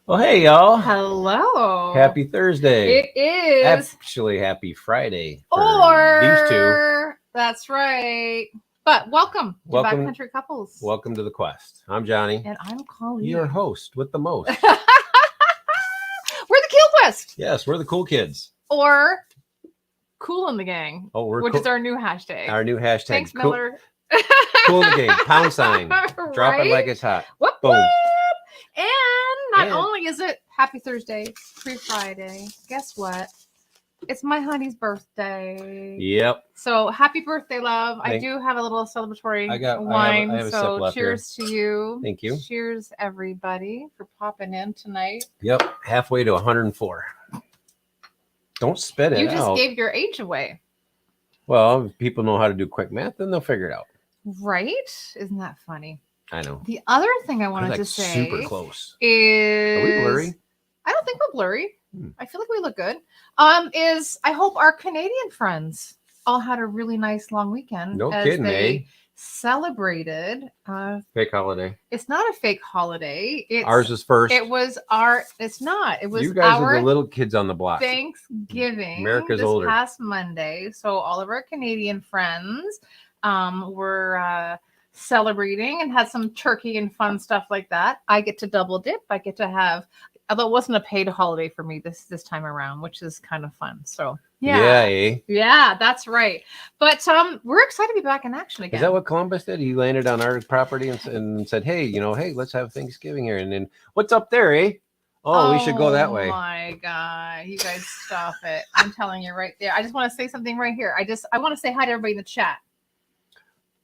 Well, hey, y'all. Hello. Happy Thursday. It is. Actually, happy Friday for these two. That's right. But welcome to Backcountry Couples. Welcome to the quest. I'm Johnny. And I'm Colleen. Your host with the most. We're the Keel Quest. Yes, we're the cool kids. Or Cool in the Gang. Oh, which is our new hashtag. Our new hashtag. Thanks, Miller. Cool in the Gang. Pound sign. Right? Drop it like it's hot. Whoop, Boom. whoop. And not only is it Happy Thursday, pre-Friday, guess what? It's my honey's birthday. Yep. So happy birthday, love. I do have a little celebratory wine. I have a so sip left cheers here. to you. Thank you. Cheers, everybody, for popping in tonight. Yep. Halfway to 104. Don't spit it out. You just gave your age away. Well, if people know how to do quick math, then they'll figure it out. Right? Isn't that funny? I know. The other thing I wanted to say super close. Is... Are we blurry? I don't think we're blurry. I feel like we look good. Is I hope our Canadian friends all had a really nice long weekend. No as kidding, they celebrated. Fake holiday. It's not a fake holiday. Ours is first. It was our. It's not. It was you guys our are the little kids on the block. Thanksgiving. America's this older. Past Monday, so all of our Canadian friends were celebrating and had some turkey and fun stuff like that. I get to double dip. I get to have, although it wasn't a paid holiday for me this time around, which is kind of fun. So yeah, that's right. But we're excited to be back in action again. Is that what Columbus did? He landed on our property and said, hey, let's have Thanksgiving here. And then what's up there, eh? Oh, we should go that way. Oh my God. You guys stop it. I'm telling you right there. I just want to say something right here. I want to say hi to everybody in the chat.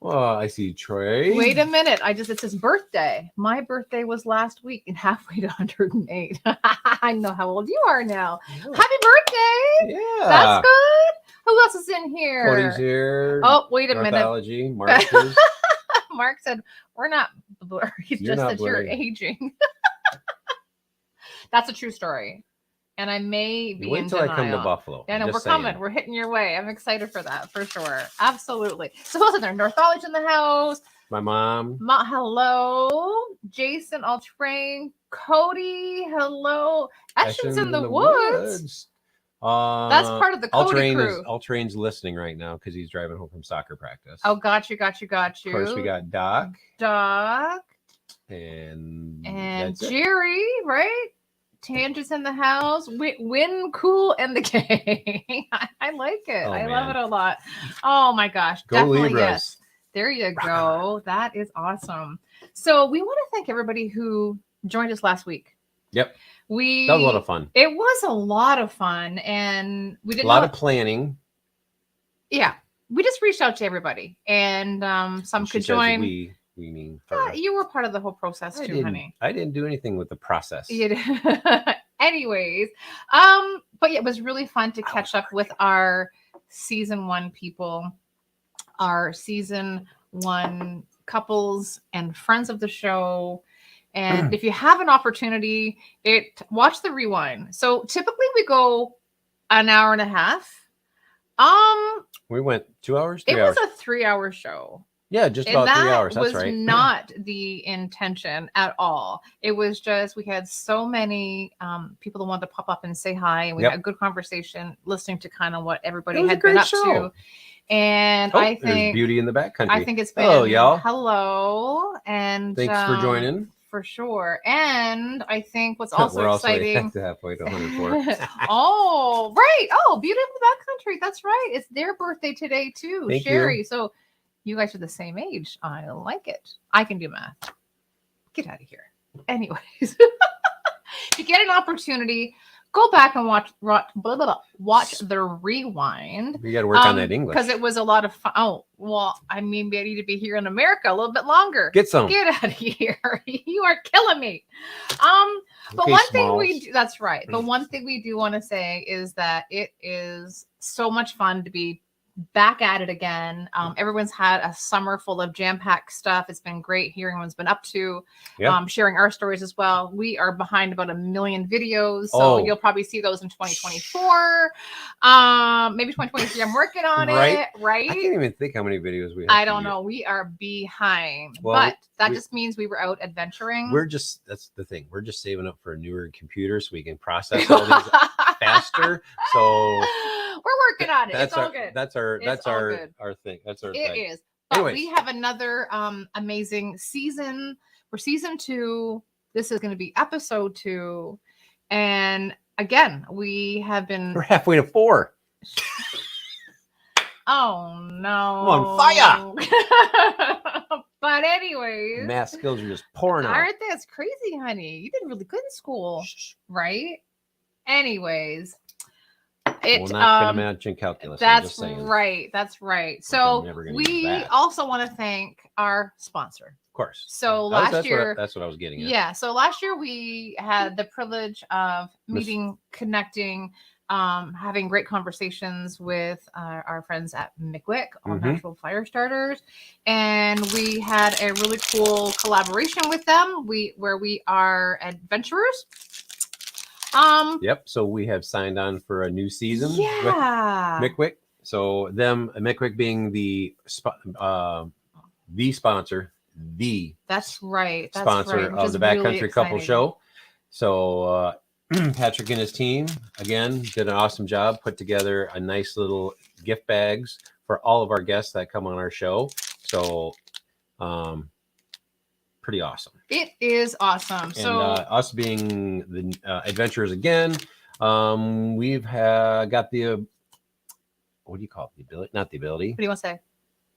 Well, I see Troy. Wait a minute. It's his birthday. My birthday was last week and halfway to 108. I know how old you are now. Oh. Happy birthday. Yeah. That's good. Who else is in here? Cody's here. Oh, wait a minute. Mark is. Mark said, we're not blurry. It's just that you're aging. That's a true story. And I may be wait till I come to Buffalo. Yeah, no, we're coming. We're hitting your way. I'm excited for that, for sure. Absolutely. So who's in there? Northolage in the house. My mom. Hello. Jason Altrain. Cody. Hello. Eshin's in the woods. That's part of the Cody crew. Altrain's listening right now because he's driving home from soccer practice. Oh, got you. Of course, we got Doc. And Jerry, right? Tangents in the house. Win, Cool, and the gang. I like it. I love it a lot. Oh my gosh. Go definitely Libras. Yes. There you go. That is awesome. So we want to thank everybody who joined us last week. Yep. That was a lot of fun. It was a lot of fun. And we did a lot of planning. Yeah. We just reached out to everybody. And some could join. We mean you were part of the whole process too, honey. I didn't do anything with the process. Anyways, but yeah, it was really fun to catch up with our season 1 people, our season 1 couples and friends of the show. And if you have an opportunity, watch the rewind. So typically we go an hour and a half. We went 2 hours. It was a 3-hour show. Yeah, just about 3 hours. That's right. That was not the intention at all. It was just we had so many people that wanted to pop up and say hi, and we had a good conversation, listening to kind of what everybody had been up to. And I think beauty in the backcountry. I think it's been y'all. Hello, and thanks for joining. For sure. And I think what's also exciting. Halfway to 104. Oh, right. Oh, beauty in the backcountry. That's right. It's their birthday today too, Thank Sherry. You. So. You guys are the same age. I like it. I can do math. Get out of here. Anyways, if you get an opportunity, go back and watch the rewind. We got to work on that English. Because it was a lot of fun. Oh, well, I mean, I need to be here in America a little bit longer. Get some. Get out of here. You are killing me. But one thing we do, that's right. But one thing we do want to say is that it is so much fun to be back at it again. Everyone's had a summer full of jam-packed stuff. It's been great hearing everyone's been up to, sharing our stories as well. We are behind about 1 million videos, so you'll probably see those in 2024. Maybe 2023. I'm working on it. Right? I can't even think how many videos we have. I don't know. We are behind, but that just means we were out adventuring. That's the thing. We're just saving up for a newer computer so we can process all these faster. So we're working on it. It's all good. That's our thing. That's our thing. It is. But we have another amazing season. We're season 2. This is going to be episode 2. And again, we're halfway to 4. Oh no. I'm on fire. But anyways, math skills are just pouring out. Aren't they? That's crazy, honey. You did really good in school. Right? Anyways. We're not going to mention calculus. That's right. That's right. So we also want to thank our sponsor. Of course. So last year, that's what I was getting at. Yeah. So last year we had the privilege of meeting, connecting, having great conversations with our friends at McWick, All Natural Fire Starters, and we had a really cool collaboration with them. Where we are adventurers. Yep. So we have signed on for a new season with McWick. So McWick being the sponsor, that's right. Sponsor of the Backcountry Couple Show. So Patrick and his team again did an awesome job. Put together a nice little gift bags for all of our guests that come on our show. So pretty awesome. It is awesome. And so us being the adventurers again, we've got the what do you call it? The ability? Not the ability. What do you want to say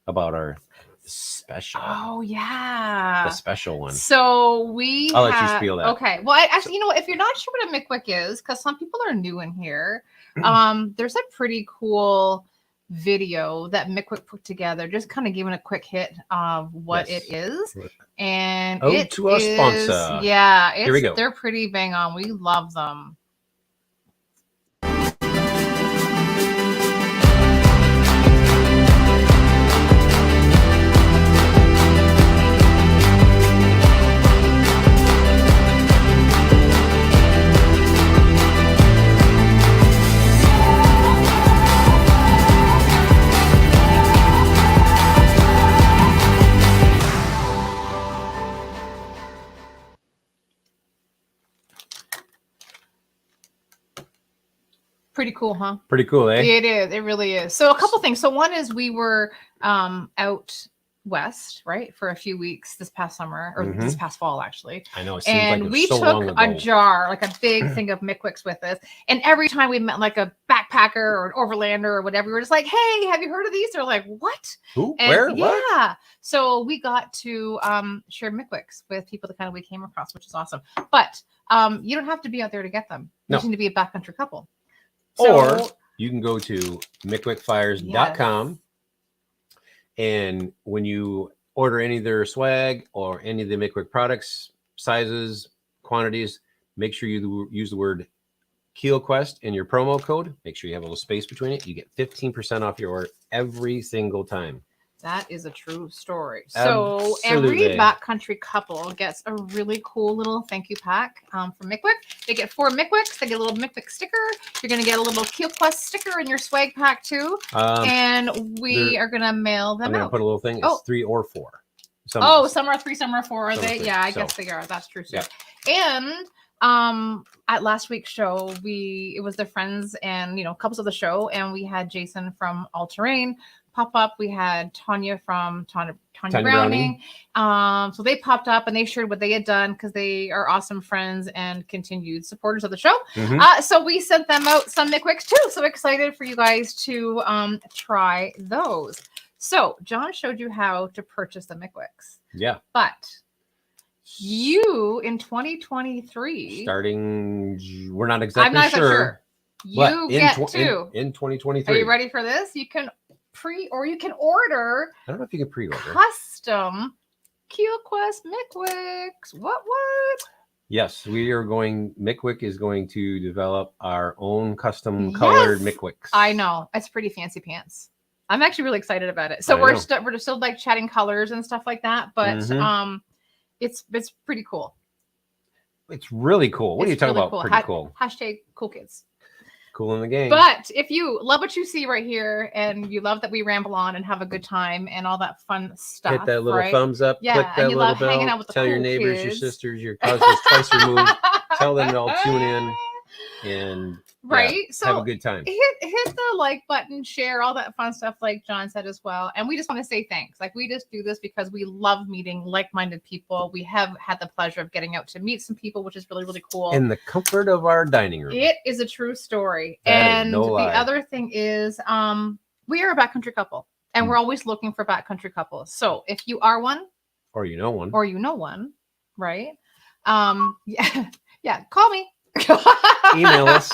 about our special? Oh yeah, the special one. So I'll let you spiel that. Okay. Well, actually, you know what? If you're not sure what a McWick is, because some people are new in here, there's a pretty cool video that McWick put together, just kind of giving a quick hit of what it is. And to our sponsor. Yeah, here we go. They're pretty bang on. We love them. Pretty cool, huh? Pretty cool, eh? It is. It really is. So a couple things. So one is we were out west, right, for a few weeks this past summer, or this past fall, actually. I know. It seems and like we so took long ago. a jar, like a big thing of McWicks with us. And every time we met like a backpacker or an overlander or whatever, we were just like, hey, have you heard of these? They're like, what? Who? And where? Yeah. What? So we got to share McWicks with people that kind of we came across, which is awesome. But you don't have to be out there to get them. You just need to be a backcountry couple. Or you can go to McWickFires.com. And when you order any of their swag or any of the McWick products, sizes, quantities, make sure you use the word KeelQuest in your promo code. Make sure you have a little space between it. You get 15% off your order every single time. That is a true story. So Absolutely. Every backcountry couple gets a really cool little thank you pack from McWick. They get 4 McWicks. They get a little McWick sticker. You're going to get a little KeelQuest sticker in your swag pack too. And we are going to mail them I'm going to out. put a little thing. It's 3 or 4. Some are 3, some are 4. Are they? Yeah, I guess they are. That's true too. Yeah. And at last week's show, it was the friends and couples of the show, and we had Jason from All Terrain pop up. We had Tanya from Tanya Browning. So they popped up and they shared what they had done because they are awesome friends and continued supporters of the show. So we sent them out some McWicks too. So excited for you guys to try those. So John showed you how to purchase the McWicks. Yeah. But you in 2023 we're not exactly sure. You get to in 2023. Are you ready for this? You can you can order. I don't know if you can pre-order custom KeelQuest McWicks. What? Yes, McWick is going to develop our own custom colored McWicks. I know. It's pretty fancy pants. I'm actually really excited about it. So we're still like chatting colors and stuff like that, but it's pretty cool. It's really cool. What are you talking about? Cool. Pretty cool. Hashtag cool kids. Cool in the game. But if you love what you see right here and you love that we ramble on and have a good time and all that fun stuff, hit that little thumbs up, click that and you little love bell, hanging out with the tell cool your neighbors, kids. your sisters, your cousins twice removed, tell them to all tune in and so have a good time. Hit the like button, share all that fun stuff like John said as well. And we just want to say thanks. Like we just do this because we love meeting like-minded people. We have had the pleasure of getting out to meet some people, which is really, really cool. In the comfort of our dining room. It is a true story. That is no lie. The other thing is we are a backcountry couple and we're always looking for backcountry couples. So if you are one or you know one, right? Call me. Email us.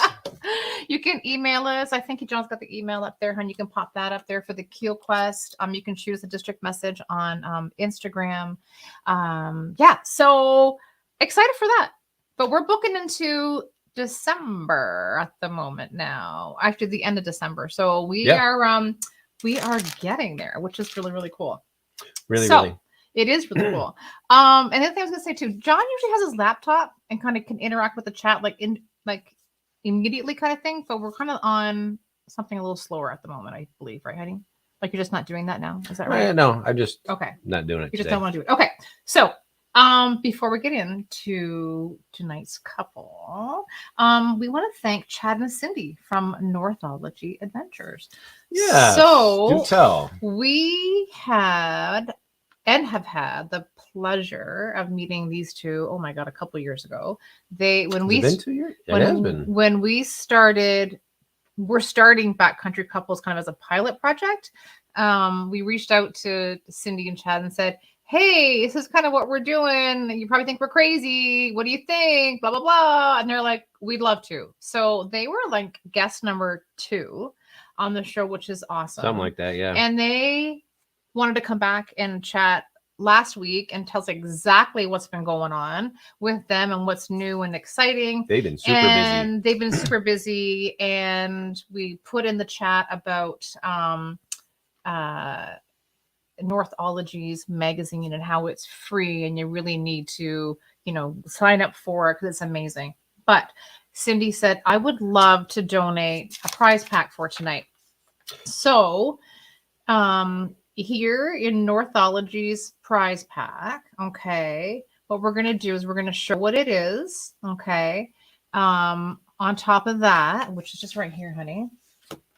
You can email us. I think John's got the email up there, hon. You can pop that up there for the Keel Quest. You can choose a district message on Instagram. So excited for that. But we're booking into December at the moment now, after the end of December. So we are getting there, which is really, really cool. Really. It is really cool. And the other thing I was gonna say too, John usually has his laptop and kind of can interact with the chat immediately kind of thing, but we're kind of on something a little slower at the moment, I believe, right, honey? Like you're just not doing that now. Is that right? No, I'm just not doing it. You just don't want to do it. Okay. So before we get into tonight's couple, we want to thank Chad and Cindy from Northology Adventures. Yeah. So do tell. We have had the pleasure of meeting these two. Oh my God, a couple of years ago. When we started, we're starting Backcountry Couples kind of as a pilot project. We reached out to Cindy and Chad and said, "Hey, this is kind of what we're doing. You probably think we're crazy. What do you think? Blah blah blah." And they're like, "We'd love to." So they were like guest number 2 on the show, which is awesome. Something like that, yeah. And they wanted to come back and chat last week and tell us exactly what's been going on with them and what's new and exciting. They've been super busy. And we put in the chat about Northology's magazine and how it's free and you really need to, sign up for it because it's amazing. But Cindy said, I would love to donate a prize pack for tonight. So, here in Northology's prize pack, okay, what we're going to do is we're going to show what it is, okay, on top of that, which is just right here, honey.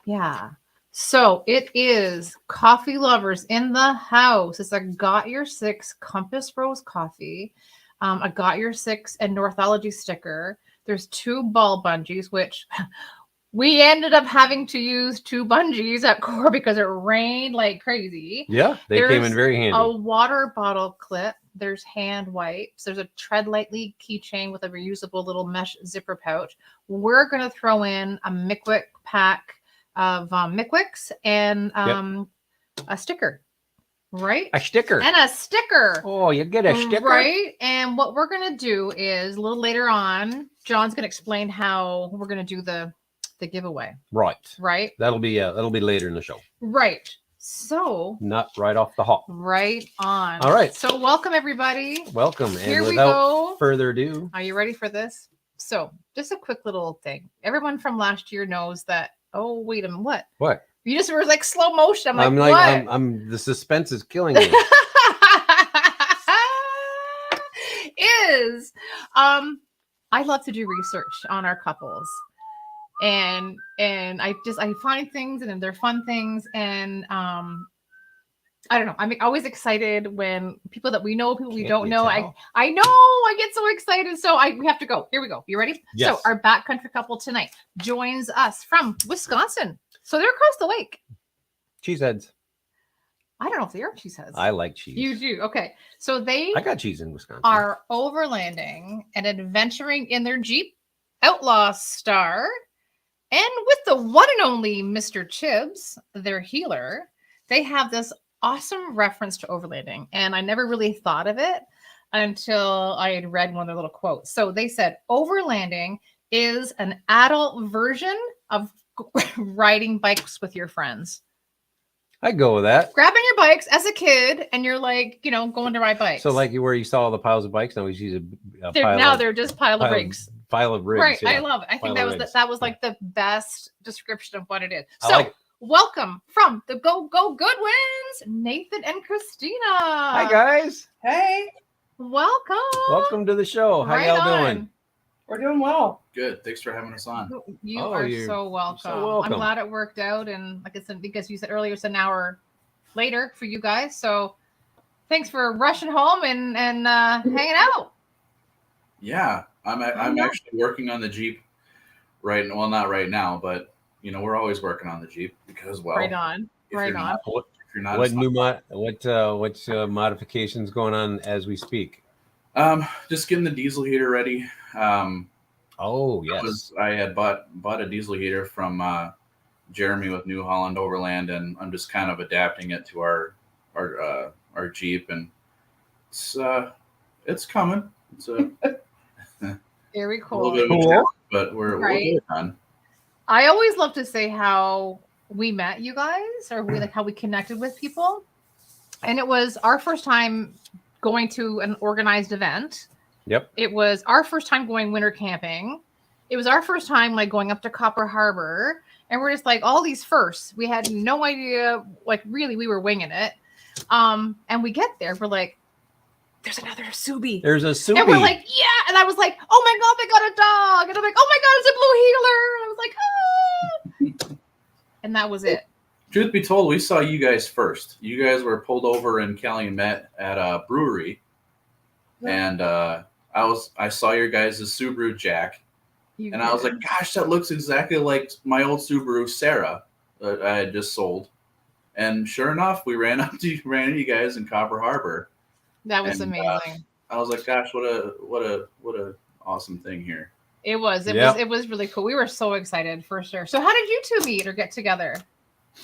Yeah. So it is coffee lovers in the house. It's a Got Your Six Compass Rose coffee, a Got Your Six and Northology sticker. There's 2 ball bungees, which we ended up having to use 2 bungees at Core because it rained like crazy. Yeah, they came in very handy. A water bottle clip. There's hand wipes. There's a Tread Lightly keychain with a reusable little mesh zipper pouch. We're going to throw in a Mickwick pack of Mickwicks and a sticker. Right? A sticker. And a sticker. Oh, you get a sticker? Right? And what we're going to do is a little later on, John's going to explain how we're going to do the giveaway. Right. That'll be later in the show. Right. So not right off the hop. Right on. All right. So welcome everybody. Welcome. Here and we go. Further ado. Are you ready for this? So just a quick little thing. Everyone from last year knows that. Oh, wait a minute. What? You just were like slow motion. I'm like, what? I'm the suspense is killing me. I love to do research on our couples. And I find things and they're fun things. And I don't know. I'm always excited when people that we know, people we don't know. I know I get so excited. So we have to go. Here we go. You ready? Yes. So our backcountry couple tonight joins us from Wisconsin. So they're across the lake. Cheeseheads. I don't know if they are cheeseheads. I like cheese. You do. Okay. So I got cheese in Wisconsin. Are overlanding and adventuring in their Jeep Outlaw Star. And with the one and only Mr. Chibbs, their healer, they have this awesome reference to overlanding. And I never really thought of it until I had read one of their little quotes. So they said, overlanding is an adult version of riding bikes with your friends. I'd go with that. Grabbing your bikes as a kid, and you're like, going to ride bikes. So like where you saw all the piles of bikes, now we see a pile now of, they're just pile of rigs. Pile of rigs. Right. Yeah. I love it. I think Pile of that was rigs. like the best description of what it is. I So like it. welcome from the Go Goodwins, Nathan and Christina. Hi guys. Hey, Welcome. Welcome to the show. How Right y'all on. doing? we're doing well. Good. Thanks for having us on. You Oh, are you're so welcome. so welcome. I'm glad it worked out, and like I said, because you said earlier, it's an hour later for you guys. So thanks for rushing home and hanging out. Yeah, I'm actually working on the Jeep right now. Well, not right now, but we're always working on the Jeep because Right on. if Right you're on. not- if you're not What new what's modifications going on as we speak? just getting the diesel heater ready. Oh yes. I had bought a diesel heater from Jeremy with New Holland Overland, and I'm just kind of adapting it to our Jeep, and it's coming. It's a Very little cool. bit of a challenge, but we're getting on. I always love to say how we met you guys, or how we connected with people. And it was our first time going to an organized event. Yep. It was our first time going winter camping. It was our first time going up to Copper Harbor. And we're just all these firsts. We had no idea, really we were winging it. And we get there, we're like, there's another Subi. There's a Subi. And we're like, yeah. And I was like, oh my God, they got a dog. And I'm like, oh my God, it's a blue heeler. And I was like, ah. And that was it. Truth be told, we saw you guys first. You guys were pulled over in Calumet at a brewery, and I saw your guys' Subaru Jack, and I was like, gosh, that looks exactly like my old Subaru Sarah that I had just sold. And sure enough, we ran into you guys in Copper Harbor. That was And, amazing. I was like, gosh, what a awesome thing here. It was really cool. We were so excited for sure. So how did you two meet or get together?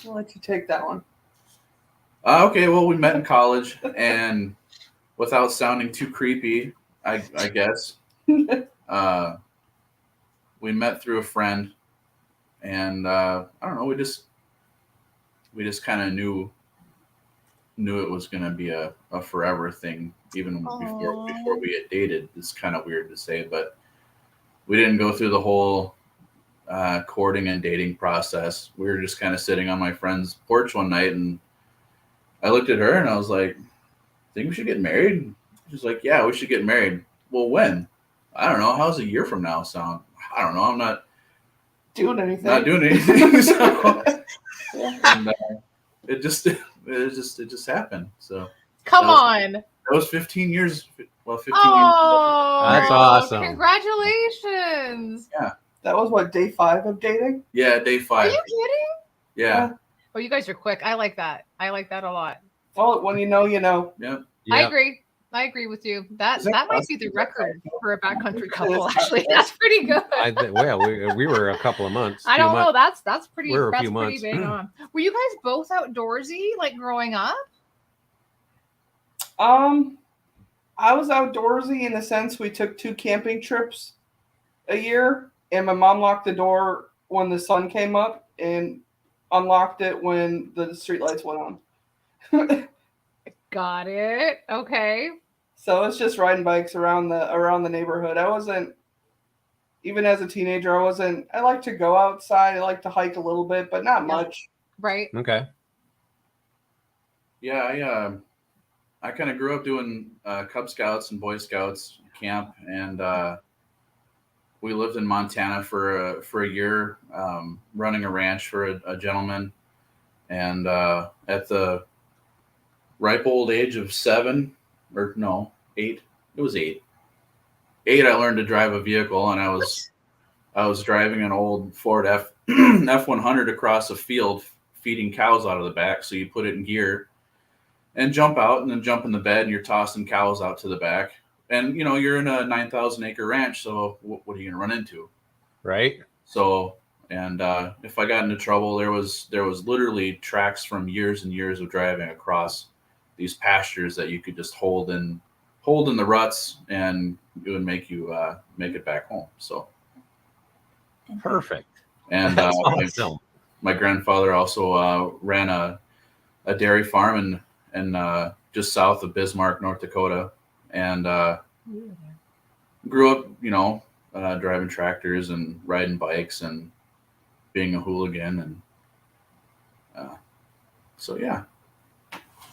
I'll let you take that one. Okay, well, we met in college, and without sounding too creepy, I guess, we met through a friend, and I don't know, we just kind of knew it was going to be a forever thing, even before we had dated. It's kind of weird to say, but we didn't go through the whole courting and dating process. We were just kind of sitting on my friend's porch one night, and I looked at her and I was like, think we should get married? She's like, yeah, we should get married. Well, when? I don't know. How's a year from now sound? I don't know. I'm not doing anything. So, and, it just happened. So Come on. That was 15 years. Well, 15 Oh, That's awesome. Congratulations. That was what, day 5 of dating? years. Yeah, day 5. Are you kidding? Yeah. Oh, you guys are quick. I like that. I like that a lot. Well, when you know, you know. Yeah. I agree. I agree with you. That Is that might be possible? the record for a backcountry couple. Actually, that's pretty good. We were a couple of months. I don't know. That's pretty. We were a That's few pretty months. big on. Were you guys both outdoorsy growing up? I was outdoorsy in the sense we took 2 camping trips a year, and my mom locked the door when the sun came up and unlocked it when the streetlights went on. Got it. Okay. So it's just riding bikes around the neighborhood. I wasn't, even as a teenager, I like to go outside. I like to hike a little bit, but not much. Right. Okay. Yeah, I kind of grew up doing Cub Scouts and Boy Scouts camp, and we lived in Montana for a year, running a ranch for a gentleman, and at the ripe old age of 8. It was 8. 8, I learned to drive a vehicle, and I was driving an old Ford F100 across a field, feeding cows out of the back. So you put it in gear and jump out, and then jump in the bed, and you're tossing cows out to the back. And you're in a 9,000 acre ranch, so what are you gonna run into? Right. So, and if I got into trouble, there was literally tracks from years and years of driving across these pastures that you could just hold in the ruts, and it would make you make it back home. So Perfect. And That's awesome. my grandfather also ran a a dairy farm in just south of Bismarck, North Dakota, and grew up, driving tractors and riding bikes and being a hooligan, and so yeah.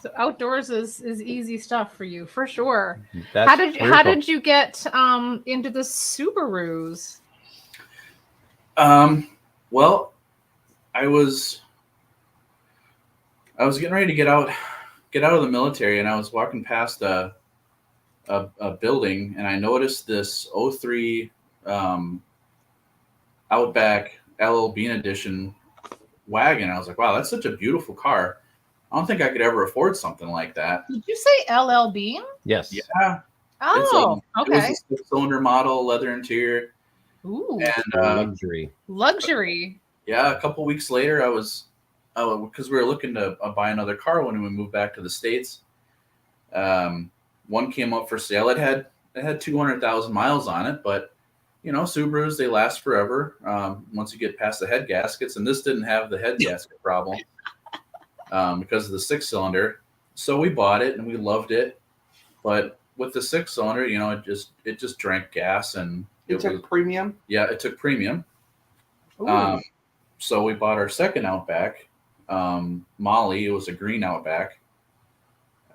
So outdoors is easy stuff for you, for sure. That's How wonderful. did you get into the Subarus? Well, I was getting ready to get out of the military, and I was walking past a building, and I noticed this '03 Outback LL Bean edition wagon. I was like, wow, that's such a beautiful car. I don't think I could ever afford something like that. Did you say LL Bean? Yes. Oh, Yeah. It okay. was a 6-cylinder model, leather interior. Ooh, And luxury. yeah, a couple weeks later, I was, because we were looking to buy another car when we moved back to the States. One came up for sale. It had 200,000 miles on it, but Subarus, they last forever. Once you get past the head gaskets, and this didn't have the head gasket problem because of the 6-cylinder. So we bought it and we loved it, but with the 6-cylinder, it just drank gas, and it took premium. Yeah, it took premium. Ooh. So we bought our second Outback, Molly. It was a green Outback,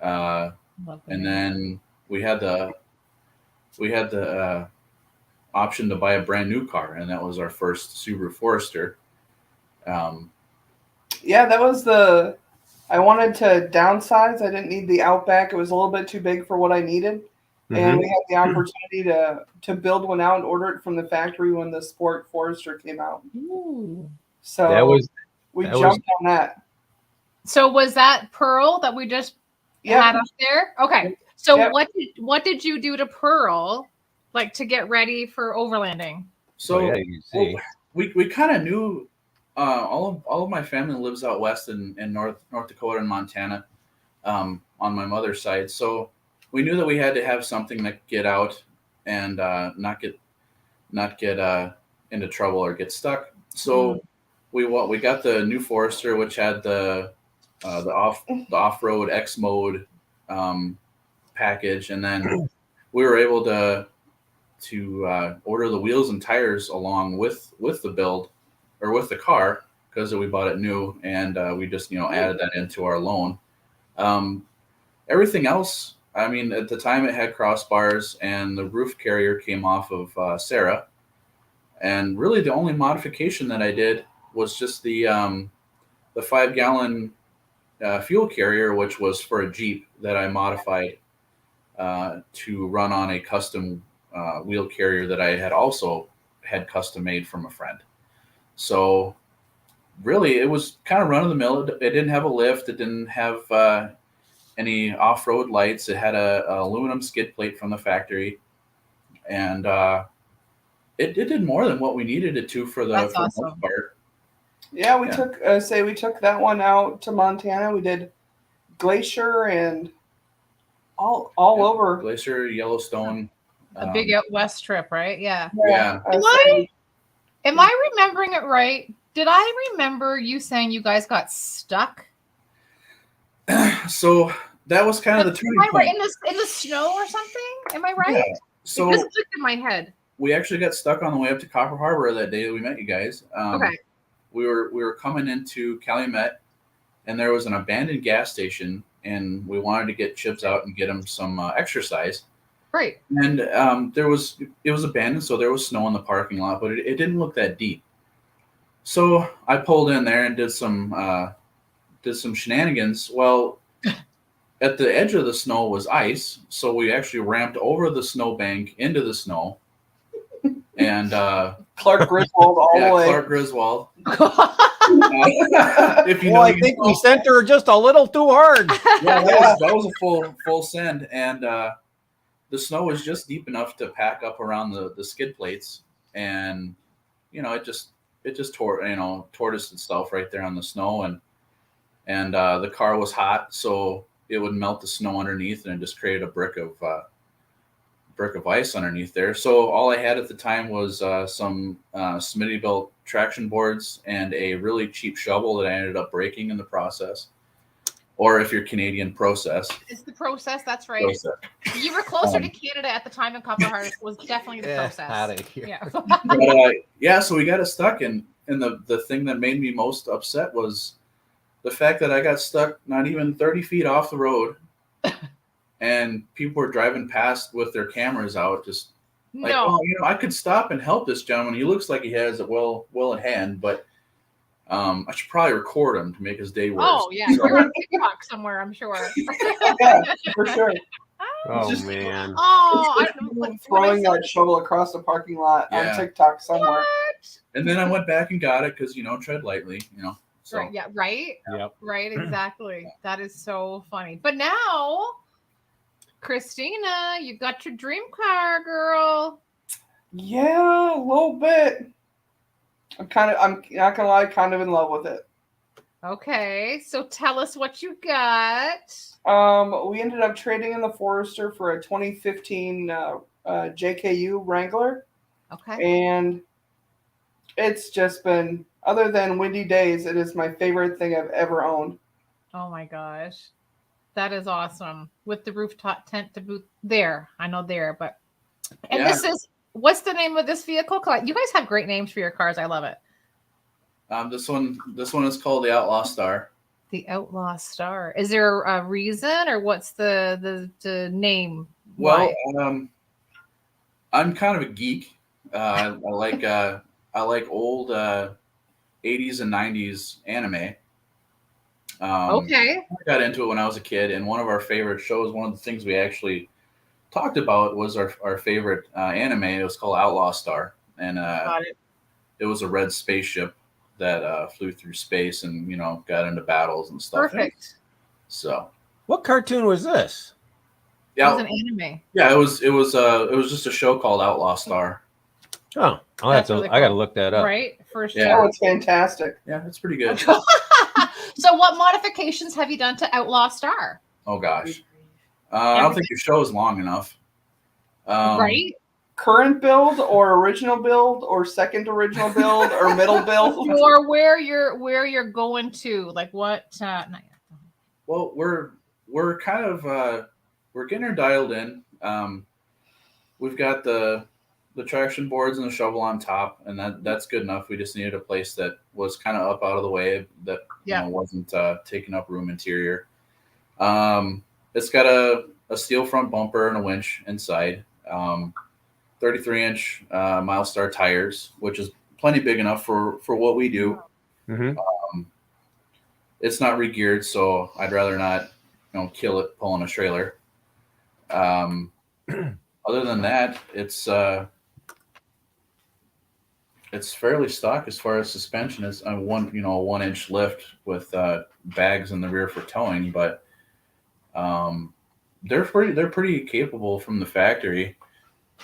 and then we had the option to buy a brand new car, and that was our first Subaru Forester. Yeah, that was I wanted to downsize. I didn't need the Outback. It was a little bit too big for what I needed. And we had the opportunity to build one out and order it from the factory when the Sport Forester came out. Ooh. So we jumped on that. So was that Pearl that we just had up there? Okay. So what did you do to Pearl, like, to get ready for overlanding? So you see. We kind of knew all of my family lives out west in North Dakota and Montana, on my mother's side. So we knew that we had to have something that could get out and not get into trouble or get stuck. So we got the new Forester, which had the off-road X mode package, and then we were able to order the wheels and tires along with the build, or with the car, because we bought it new, and we just added that into our loan. Everything else, I mean, at the time it had crossbars, and the roof carrier came off of Sarah, and really the only modification that I did was just the 5-gallon fuel carrier, which was for a Jeep that I modified to run on a custom wheel carrier that I had also had custom made from a friend. So really, it was kind of run of the mill. It didn't have a lift. It didn't have any off-road lights. It had a aluminum skid plate from the factory, and it did more than what we needed it to for the most part. Yeah, we took that one out to Montana. We did Glacier and all over. Glacier, Yellowstone. A big out west trip, right? Yeah. Yeah. Am I remembering it right? Did I remember you saying you guys got stuck? So that was kind of the turning point. Right? In the snow or something? Am I right? Yeah. So it clicked in my head. We actually got stuck on the way up to Copper Harbor that day that we met you guys. Okay. We were coming into Calumet, and there was an abandoned gas station, and we wanted to get Chibbs out and get him some exercise. Right. And it was abandoned, so there was snow in the parking lot, but it didn't look that deep. So I pulled in there and did some shenanigans. Well, at the edge of the snow was ice, so we actually ramped over the snowbank into the snow. And Clark Griswold all the way. Clark Griswold. I think we sent her just a little too hard. Yeah, that was a full send, and the snow was just deep enough to pack up around the skid plates, and it just tortoised itself right there on the snow, and the car was hot, so it would melt the snow underneath, and it just created a brick of ice underneath there. So all I had at the time was some Smittybilt traction boards and a really cheap shovel that I ended up breaking in the process. or if you're Canadian, process. It's the process. That's right. Process. You were closer to Canada at the time, and Copper Heart was definitely the process. Out of here. Yeah. But, yeah, so we got it stuck, and the thing that made me most upset was the fact that I got stuck not even 30 feet off the road, and people were driving past with their cameras out, just like, No. oh, I could stop and help this gentleman. He looks like he has it well in hand, but I should probably record him to make his day worse. Oh yeah, you're on TikTok somewhere, I'm sure. Yeah, for sure. Oh Just- man. Oh, Throwing that shovel across the parking lot Yeah. on TikTok somewhere. What? And then I went back and got it because tread lightly, So Right, yeah, right, Yep. right, exactly. That is so funny. But now, Christina, you got your dream car, girl. Yeah, a little bit. I'm not gonna lie, kind of in love with it. Okay, so tell us what you got. We ended up trading in the Forester for a 2015 JKU Wrangler, Okay. and it's just been, other than windy days, it is my favorite thing I've ever owned. Oh my gosh. That is awesome. With the rooftop tent to boot there. I know there, but and Yeah. this is what's the name of this vehicle? You guys have great names for your cars. I love it. This one is called the Outlaw Star. The Outlaw Star. Is there a reason, or what's the name? Well, Why? I'm kind of a geek. I like old 80s and 90s anime. Okay. I got into it when I was a kid, and one of our favorite shows, one of the things we actually talked about was our favorite anime. It was called Outlaw Star, and Got it. it was a red spaceship that flew through space and got into battles and stuff. Perfect. So What cartoon was this? It yeah, was an anime. yeah, it was just a show called Outlaw Star. Oh, That's really I got to cool. look that up. Right? For sure. Yeah. Oh, it's fantastic. Yeah, it's pretty good. So what modifications have you done to Outlaw Star? Oh gosh, I don't think your show is long enough. Right? Current build or original build or second original build or middle build? Or where you're going to? Like what not yet. Well, we're kind of we're getting her dialed in. We've got the traction boards and the shovel on top, and that's good enough. We just needed a place that was kind of up out of the way, that wasn't taking up room interior. It's got a steel front bumper and a winch inside. 33-inch Milestar tires, which is plenty big enough for what we do. Mm-hmm. It's not regeared, so I'd rather not kill it pulling a trailer. Other than that, it's fairly stock as far as suspension. It's a 1-inch lift with bags in the rear for towing, but they're pretty capable from the factory.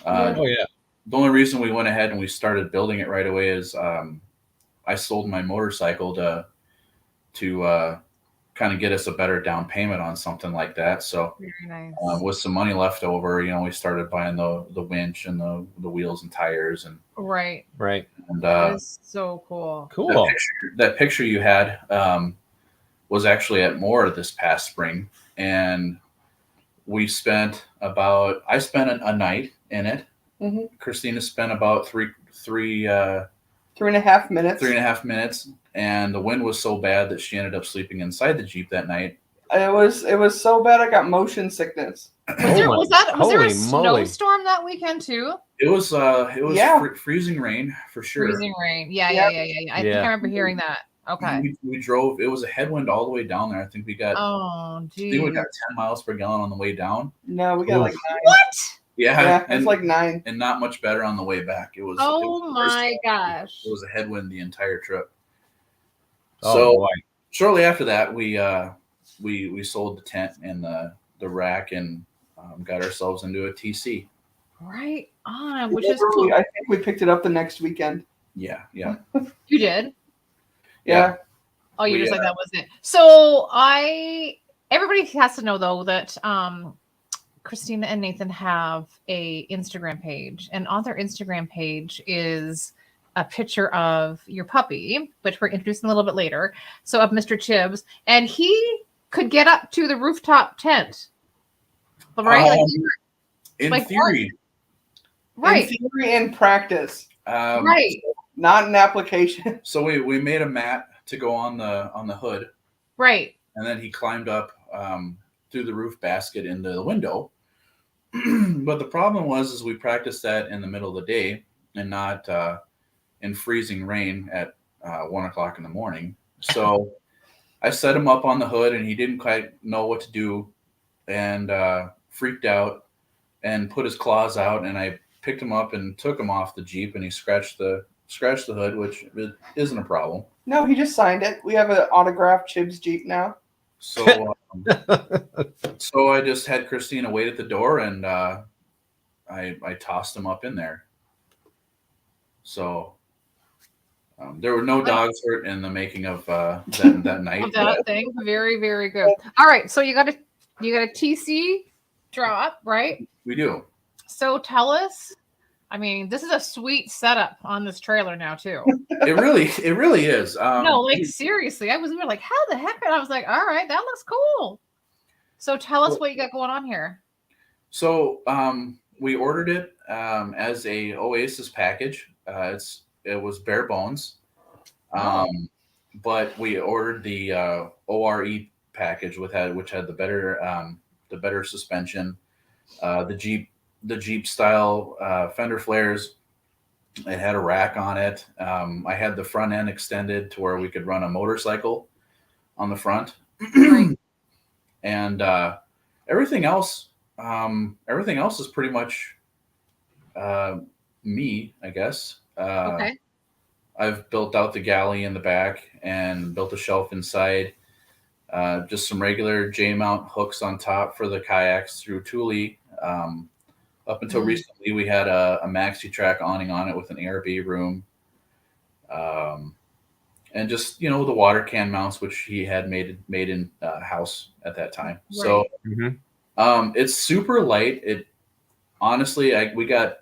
Oh yeah. The only reason we went ahead and we started building it right away is I sold my motorcycle to kind of get us a better down payment on something like that. So Very nice. with some money left over, we started buying the winch and the wheels and tires and Right. and That is so cool. Cool. that picture you had was actually at Moore this past spring, and I spent a night in it. Mm-hmm. Christina spent about 3.5 minutes. 3.5 minutes. 3.5 minutes, and the wind was so bad that she ended up sleeping inside the Jeep that night. It was so bad I got motion sickness. Was there a Holy moly. snowstorm that weekend too? It was Yeah. Freezing rain for sure. Freezing rain. Yeah. I think I remember hearing that. Okay. We drove. It was a headwind all the way down there. I think we got. Oh, I geez. think we got 10 miles per gallon on the way down. No, we got like 9. What? Yeah, and it's like 9. and not much better on the way back. It was. Oh my gosh. It was a headwind the entire trip. Oh, So boy. shortly after that, we sold the tent and the rack and got ourselves into a TC. Right on, which is cool. I think we picked it up the next weekend. Yeah. You did? Yeah. Oh, you're We, just like, that was it. So everybody has to know though that Christina and Nathan have a Instagram page, and on their Instagram page is a picture of your puppy, which we're introducing a little bit later. So of Mr. Chibbs, and he could get up to the rooftop tent, right? In Like theory, right, In theory and practice, right, not an application. So we made a mat to go on the hood, right. and then he climbed up through the roof basket into the window. But the problem was we practiced that in the middle of the day and not in freezing rain at 1 o'clock in the morning. So I set him up on the hood, and he didn't quite know what to do, and freaked out and put his claws out. And I picked him up and took him off the Jeep, and he scratched the hood, which isn't a problem. No, he just signed it. We have an autographed Chibbs Jeep now. So so I just had Christina wait at the door, and I tossed him up in there. So there were no dogs hurt in the making of that night. That thing, very, very good. All right, so you got a TC drop, right? We do. So tell us. I mean, this is a sweet setup on this trailer now too. It really is. No, like seriously, I was like, how the heck? And I was like, all right, that looks cool. So tell us what you got going on here. So we ordered it as a Oasis package. It was bare bones, but we ordered the ORE package which had the better suspension, the Jeep style fender flares. It had a rack on it. I had the front end extended to where we could run a motorcycle on the front. And everything else is pretty much me, I guess. Okay. I've built out the galley in the back and built a shelf inside. Just some regular J-mount hooks on top for the kayaks through Thule. Up until recently, we had a maxi track awning on it with an ARB room. And just, the water can mounts, which he had made in house at that time. Right. So it's super light. It honestly, we got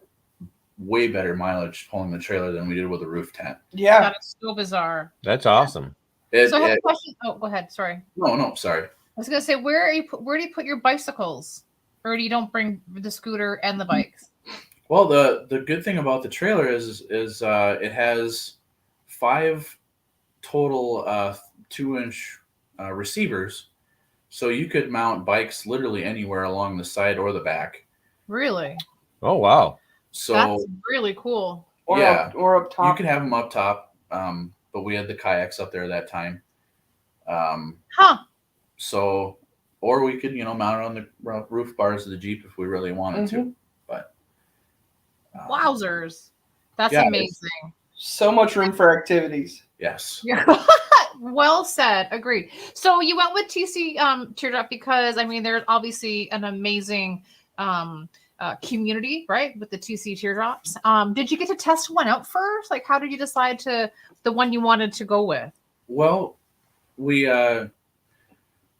way better mileage pulling the trailer than we did with a roof tent. Yeah. That is so bizarre. That's awesome. So I have a question. Oh, go ahead. Sorry. No, sorry. I was going to say, where do you put your bicycles? Or do you don't bring the scooter and the bikes? Well, the good thing about the trailer is it has 5 total 2-inch receivers, so you could mount bikes literally anywhere along the side or the back. Really? Oh wow! So that's really cool. Or up top. You could have them up top, but we had the kayaks up there that time. So, or we could mount it on the roof bars of the Jeep if we really wanted to. But wowzers, that's amazing. So much room for activities. Yes. Yeah. Well said. Agreed. So you went with TC Teardrop because there's obviously an amazing community, right, with the TC Teardrops. Did you get to test one out first? Like, how did you decide to the one you wanted to go with? Well, we loved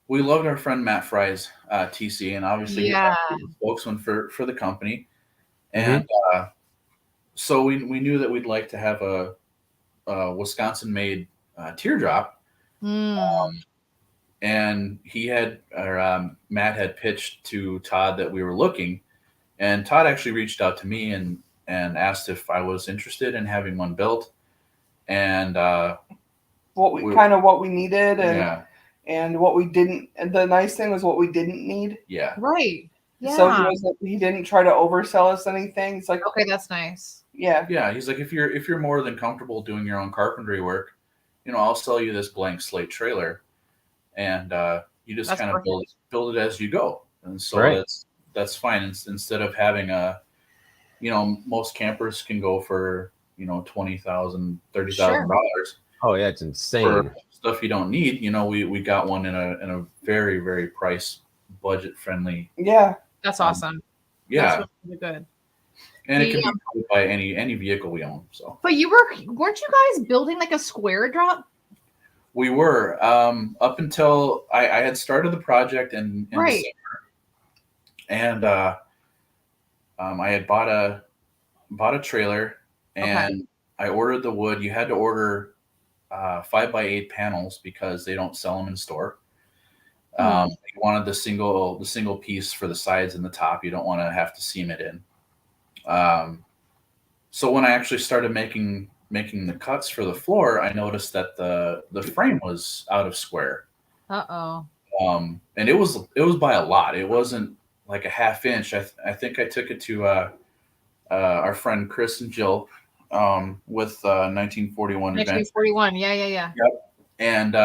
our friend Matt Fry's TC, and obviously he's a spokesman for the company. And so we knew that we'd like to have a Wisconsin-made teardrop. And Matt had pitched to Todd that we were looking, and Todd actually reached out to me and asked if I was interested in having one built, and what we needed and what we didn't. And the nice thing was what we didn't need. Yeah. Right. Yeah. So he didn't try to oversell us anything. It's like, okay, that's nice. Yeah. Yeah. He's like, if you're more than comfortable doing your own carpentry work, I'll sell you this blank slate trailer, and you just kind of build it as you go. And so that's fine. Instead of having most campers can go for $20,000, $30,000. Oh yeah, it's insane. For stuff you don't need. We got one in a very, very price budget friendly. Yeah. That's awesome. Yeah. That's really good. And it can be built by any vehicle we own. So. But weren't you guys building like a square drop? We were up until I had started the project in December, and I had bought a trailer, and I ordered the wood. You had to order 5x8 panels because they don't sell them in store. You wanted the single piece for the sides and the top. You don't want to have to seam it in. So when I actually started making the cuts for the floor, I noticed that the frame was out of square. Uh-oh. And it was by a lot. It wasn't like a half inch. I think I took it to our friend Chris and Jill with 1941 event. 1941. Yeah. Yep. And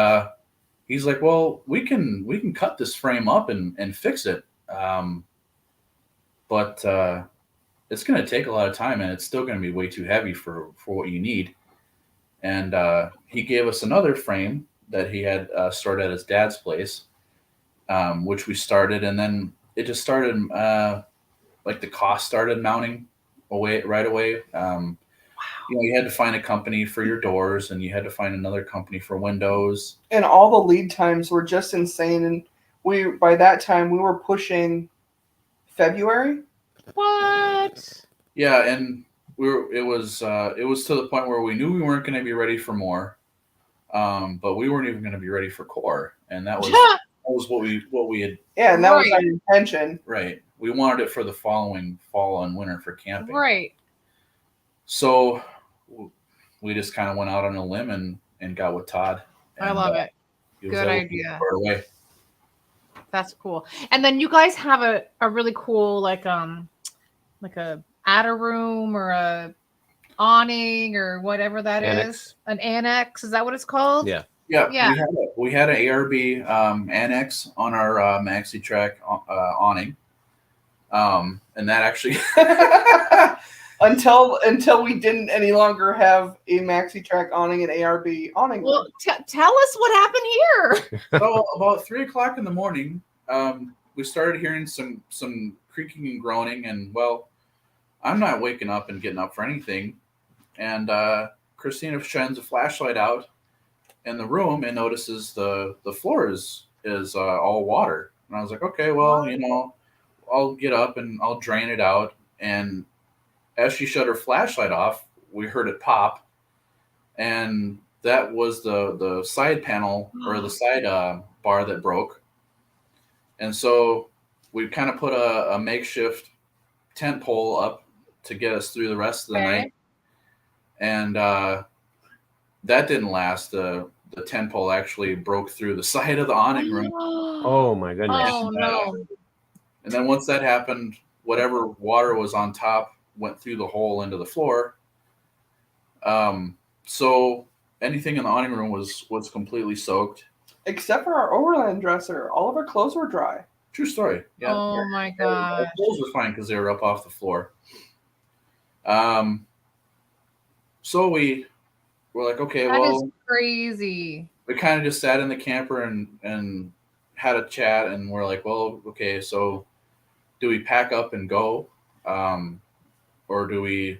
he's like, well, we can cut this frame up and fix it. But it's going to take a lot of time, and it's still going to be way too heavy for what you need. And he gave us another frame that he had stored at his dad's place, which we started, and then it just started, like the cost started mounting right away. You had to find a company for your doors, and you had to find another company for windows. And all the lead times were just insane. And by that time we were pushing February. What? Yeah, and it was to the point where we knew we weren't going to be ready for more, but we weren't even going to be ready for core, and that was what we had. Yeah, and that was our intention. Right, we wanted it for the following fall and winter for camping. Right. So we just kind of went out on a limb and got with Todd. I love it. Good idea. That's cool. And then you guys have a really cool like a attic room or a awning or whatever that is. An annex. Is that what it's called? Yeah. Yeah. We had an ARB annex on our Maxi Track awning. And that actually until we didn't any longer have a Maxi Track awning and ARB awning. Well, tell us what happened here. So about 3:00 in the morning, we started hearing some creaking and groaning, and well, I'm not waking up and getting up for anything. And Christina shines a flashlight out in the room and notices the floor is all water. And I was like, okay, well, I'll get up and I'll drain it out. And as she shut her flashlight off, we heard it pop, and that was the side panel or the side bar that broke. And so we kind of put a makeshift tent pole up to get us through the rest of the night. And that didn't last. The tent pole actually broke through the side of the awning room. Oh my goodness. Oh no. And then once that happened, whatever water was on top went through the hole into the floor. So anything in the awning room was completely soaked. Except for our overland dresser. All of our clothes were dry. True story. Yeah. Oh my god. Our clothes were fine because they were up off the floor. So we're like, okay, that is crazy. We kind of just sat in the camper and had a chat, and we're like, well, okay, so do we pack up and go? Or do we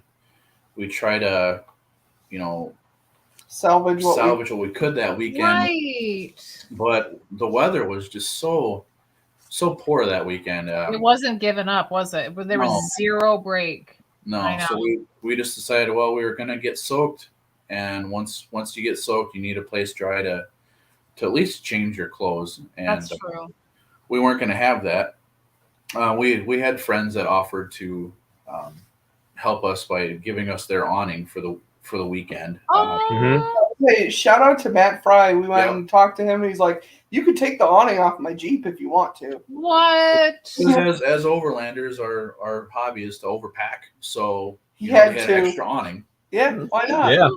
try to, salvage what we could that weekend? Right. But the weather was just so poor that weekend. It wasn't giving up, was it? There was zero break. No. So we just decided, well, we were going to get soaked. And once you get soaked, you need a place dry to at least change your clothes. And that's true. We weren't going to have that. We had friends that offered to help us by giving us their awning for the weekend. Hey, shout out to Matt Fry. We went and talked to him, and he's like, "You could take the awning off my Jeep if you want to." What? As overlanders, our hobby is to overpack, so he had to an extra awning. Yeah, why not? Yeah.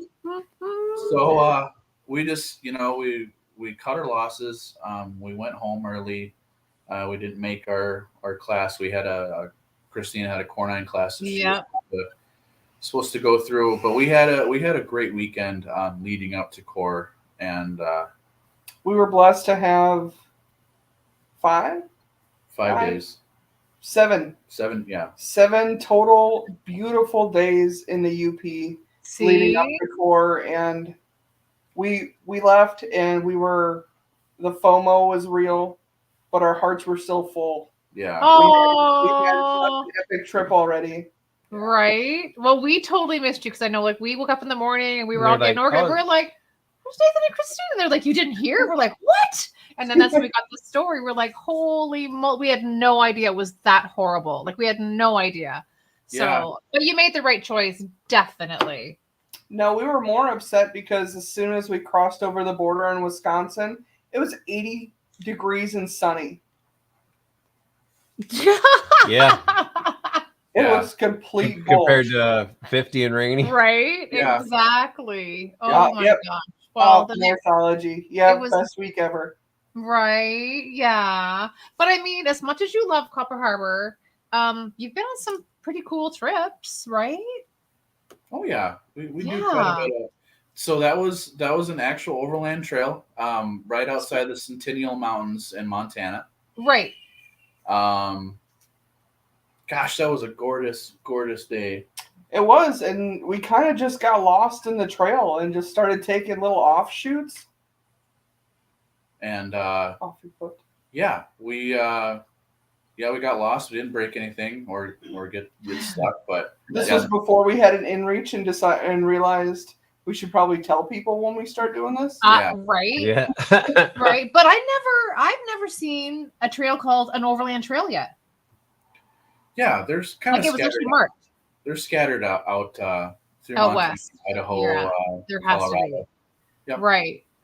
So we just we cut our losses. We went home early. We didn't make our class. We had Christina had a core 9 class. Yeah. Supposed to go through, but we had a great weekend leading up to core, and we were blessed to have 5 days. 7 total beautiful days in the UP leading up to core, and we left, and the FOMO was real, but our hearts were still full. Yeah. We had such an epic trip already. Right. Well, we totally missed you because I know, like, we woke up in the morning and we were all getting organized. We're like, "Where's Nathan and Christina?" And they're like, "You didn't hear?" We're like, "What?" And then that's when we got the story. We're like, holy we had no idea it was that horrible. Like we had no idea. So, Yeah. but you made the right choice, definitely. No, we were more upset because as soon as we crossed over the border in Wisconsin, it was 80 degrees and sunny. Yeah. It Yeah. was complete Compared bullshit. to 50 and rainy. Right? Yeah. Exactly. Oh Yeah, my yep. gosh. Well, the Morphology. Yeah, it was- best week ever. right. Yeah. But I mean, as much as you love Copper Harbor, you've been on some pretty cool trips, right? Oh yeah, we do Yeah. quite a bit of. So that was an actual overland trail, right outside the Centennial Mountains in Montana. Right. Gosh, that was a gorgeous, gorgeous day. It was, and we kind of just got lost in the trail and just started taking little offshoots. And Off your foot. yeah, we got lost. We didn't break anything or get stuck, but This yeah. was before we had an inReach and realized we should probably tell people when we start doing this. Yeah. Right. Yeah. Right. But I've never seen a trail called an overland trail yet. Yeah, there's kind Like of it was actually scattered. marked. They're scattered out through Out Montana, west. Idaho, Yeah, there has to be. Colorado. Yep.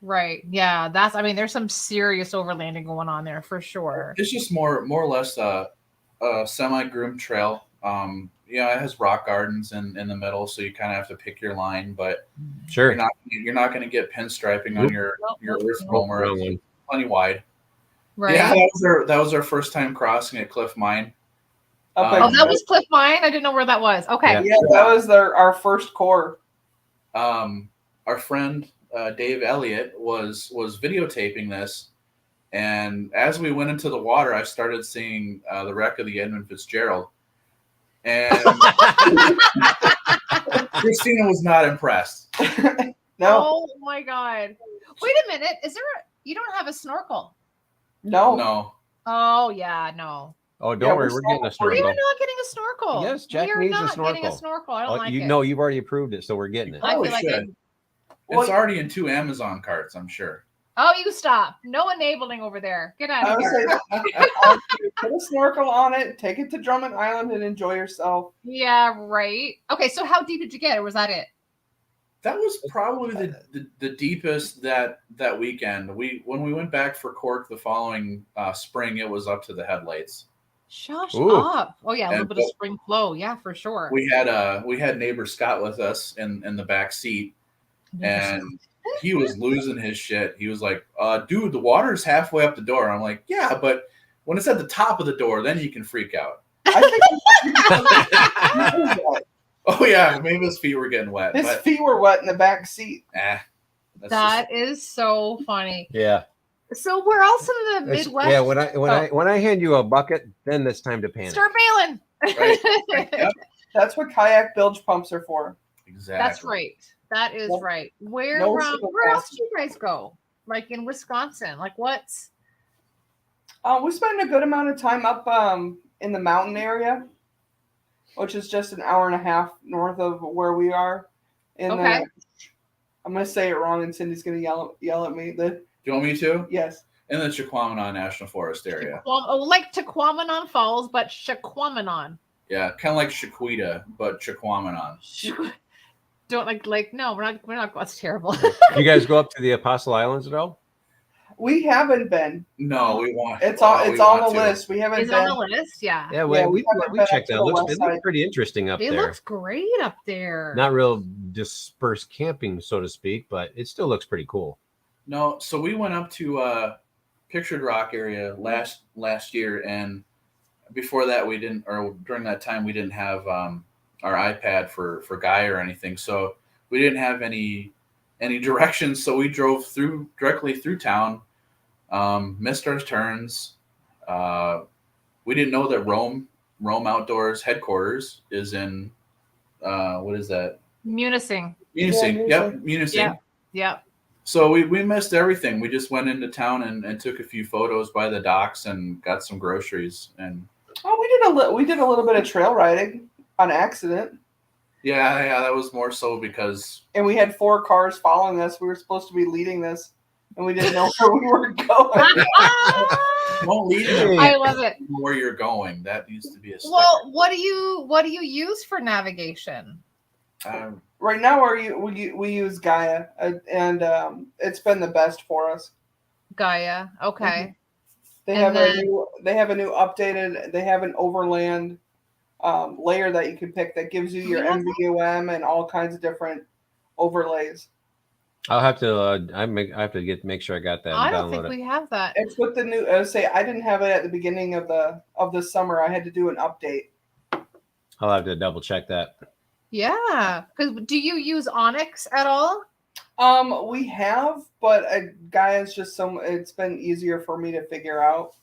Right. Yeah. There's some serious overlanding going on there for sure. It's just more or less a semi-groomed trail. Yeah, it has rock gardens in the middle, so you kind of have to pick your line, but Sure. you're not going to get pinstriping on your earth roamer. Wrong It's one. plenty wide. Right. Yeah, that was our first time crossing at Cliff Mine. Up Oh, at- that was Cliff Mine. I didn't know where that was. Okay. Yeah. yeah, that was our first core. Our friend Dave Elliott was videotaping this, and as we went into the water, I started seeing the wreck of the Edmund Fitzgerald, and Christina was not impressed. No, Oh my God. Wait a minute. You don't have a snorkel? no. No, Oh yeah, no. Oh, don't Yeah, worry. we're We're getting a We are snorkel. not getting a snorkel. Yes, Jack we are needs a not getting a snorkel. snorkel. I don't like you it. know, you've already approved it, so we're getting it. I Probably feel like should. Well, It's already in 2 Amazon carts, I'm sure. oh, you stop. No enabling over there. Get out I of would here. say put a snorkel on it, take it to Drummond Island, and enjoy yourself. Yeah, right. Okay, so how deep did you get, or was that it? That was probably the deepest that weekend. When we went back for Cork the following spring, it was up to the headlights. Shush Ooh. up. Oh yeah, a little And bit of spring flow. Yeah, for sure. We had neighbor Scott with us in the back seat, and he was losing his shit. He was like, dude, the water's halfway up the door. I'm like, yeah, but when it's at the top of the door, then you can freak out. I think Oh yeah, maybe his feet were getting wet. his But feet were wet in the back seat. That is so funny. Yeah. So where else in the It's- Midwest? yeah. When I hand you a bucket, then it's time to panic. Start bailing. Right. Yep. That's what kayak bilge pumps are for. Exactly. That's right. That is Nope. right. Where No single where else passage. do you guys go? Like in Wisconsin? Like what's We spend a good amount of time up in the mountain area, which is just an hour and a half north of where we are. Okay. I'm gonna say it wrong, and Cindy's gonna yell at me. Do you want me to? Yes. In the Chiquamana National Forest area. like Tequamanon Falls, but Shaquamanon. Yeah, kind of like Shaquita, but Chiquamanon. Don't like no, we're not that's terrible. You guys go up to the Apostle Islands at all? We haven't been. No, we want. It's on. we It's on want the to. list. We haven't Is it been. on the list? Yeah. Yeah, well, Yeah, we haven't been checked up that. to the It west looks side. pretty interesting up It there. looks great up there. Not real dispersed camping, so to speak, but it still looks pretty cool. No, so we went up to Pictured Rock area last year, and before that we didn't, or during that time we didn't have our iPad for Guy or anything, so we didn't have any directions. So we drove directly through town, missed our turns. We didn't know that Rome Outdoors headquarters is in what is that? Munising. Munising. Yeah, Yep, Munising. Yeah. Yep. So we missed everything. We just went into town and took a few photos by the docks and got some groceries. And Oh, we did a little bit of trail riding on accident, yeah, that was more so because and we had 4 cars following us. We were supposed to be leading this. and we didn't know where we were going. Don't lead them. I love it. Where you're going. That needs to be a step. Well, what do you use for navigation? Right now, we use Gaia, and it's been the best for us. Gaia. Okay. They And have a new updated. They have an overland layer that you can pick that gives you your MVUM and all kinds of different overlays. I'll have to. I have to make sure I got that. I don't think we have that. It's with the new. I didn't have it at the beginning of the summer. I had to do an update. I'll have to double check that. Yeah, because do you use Onyx at all? We have, but Gaia's just it's been easier for me to figure out.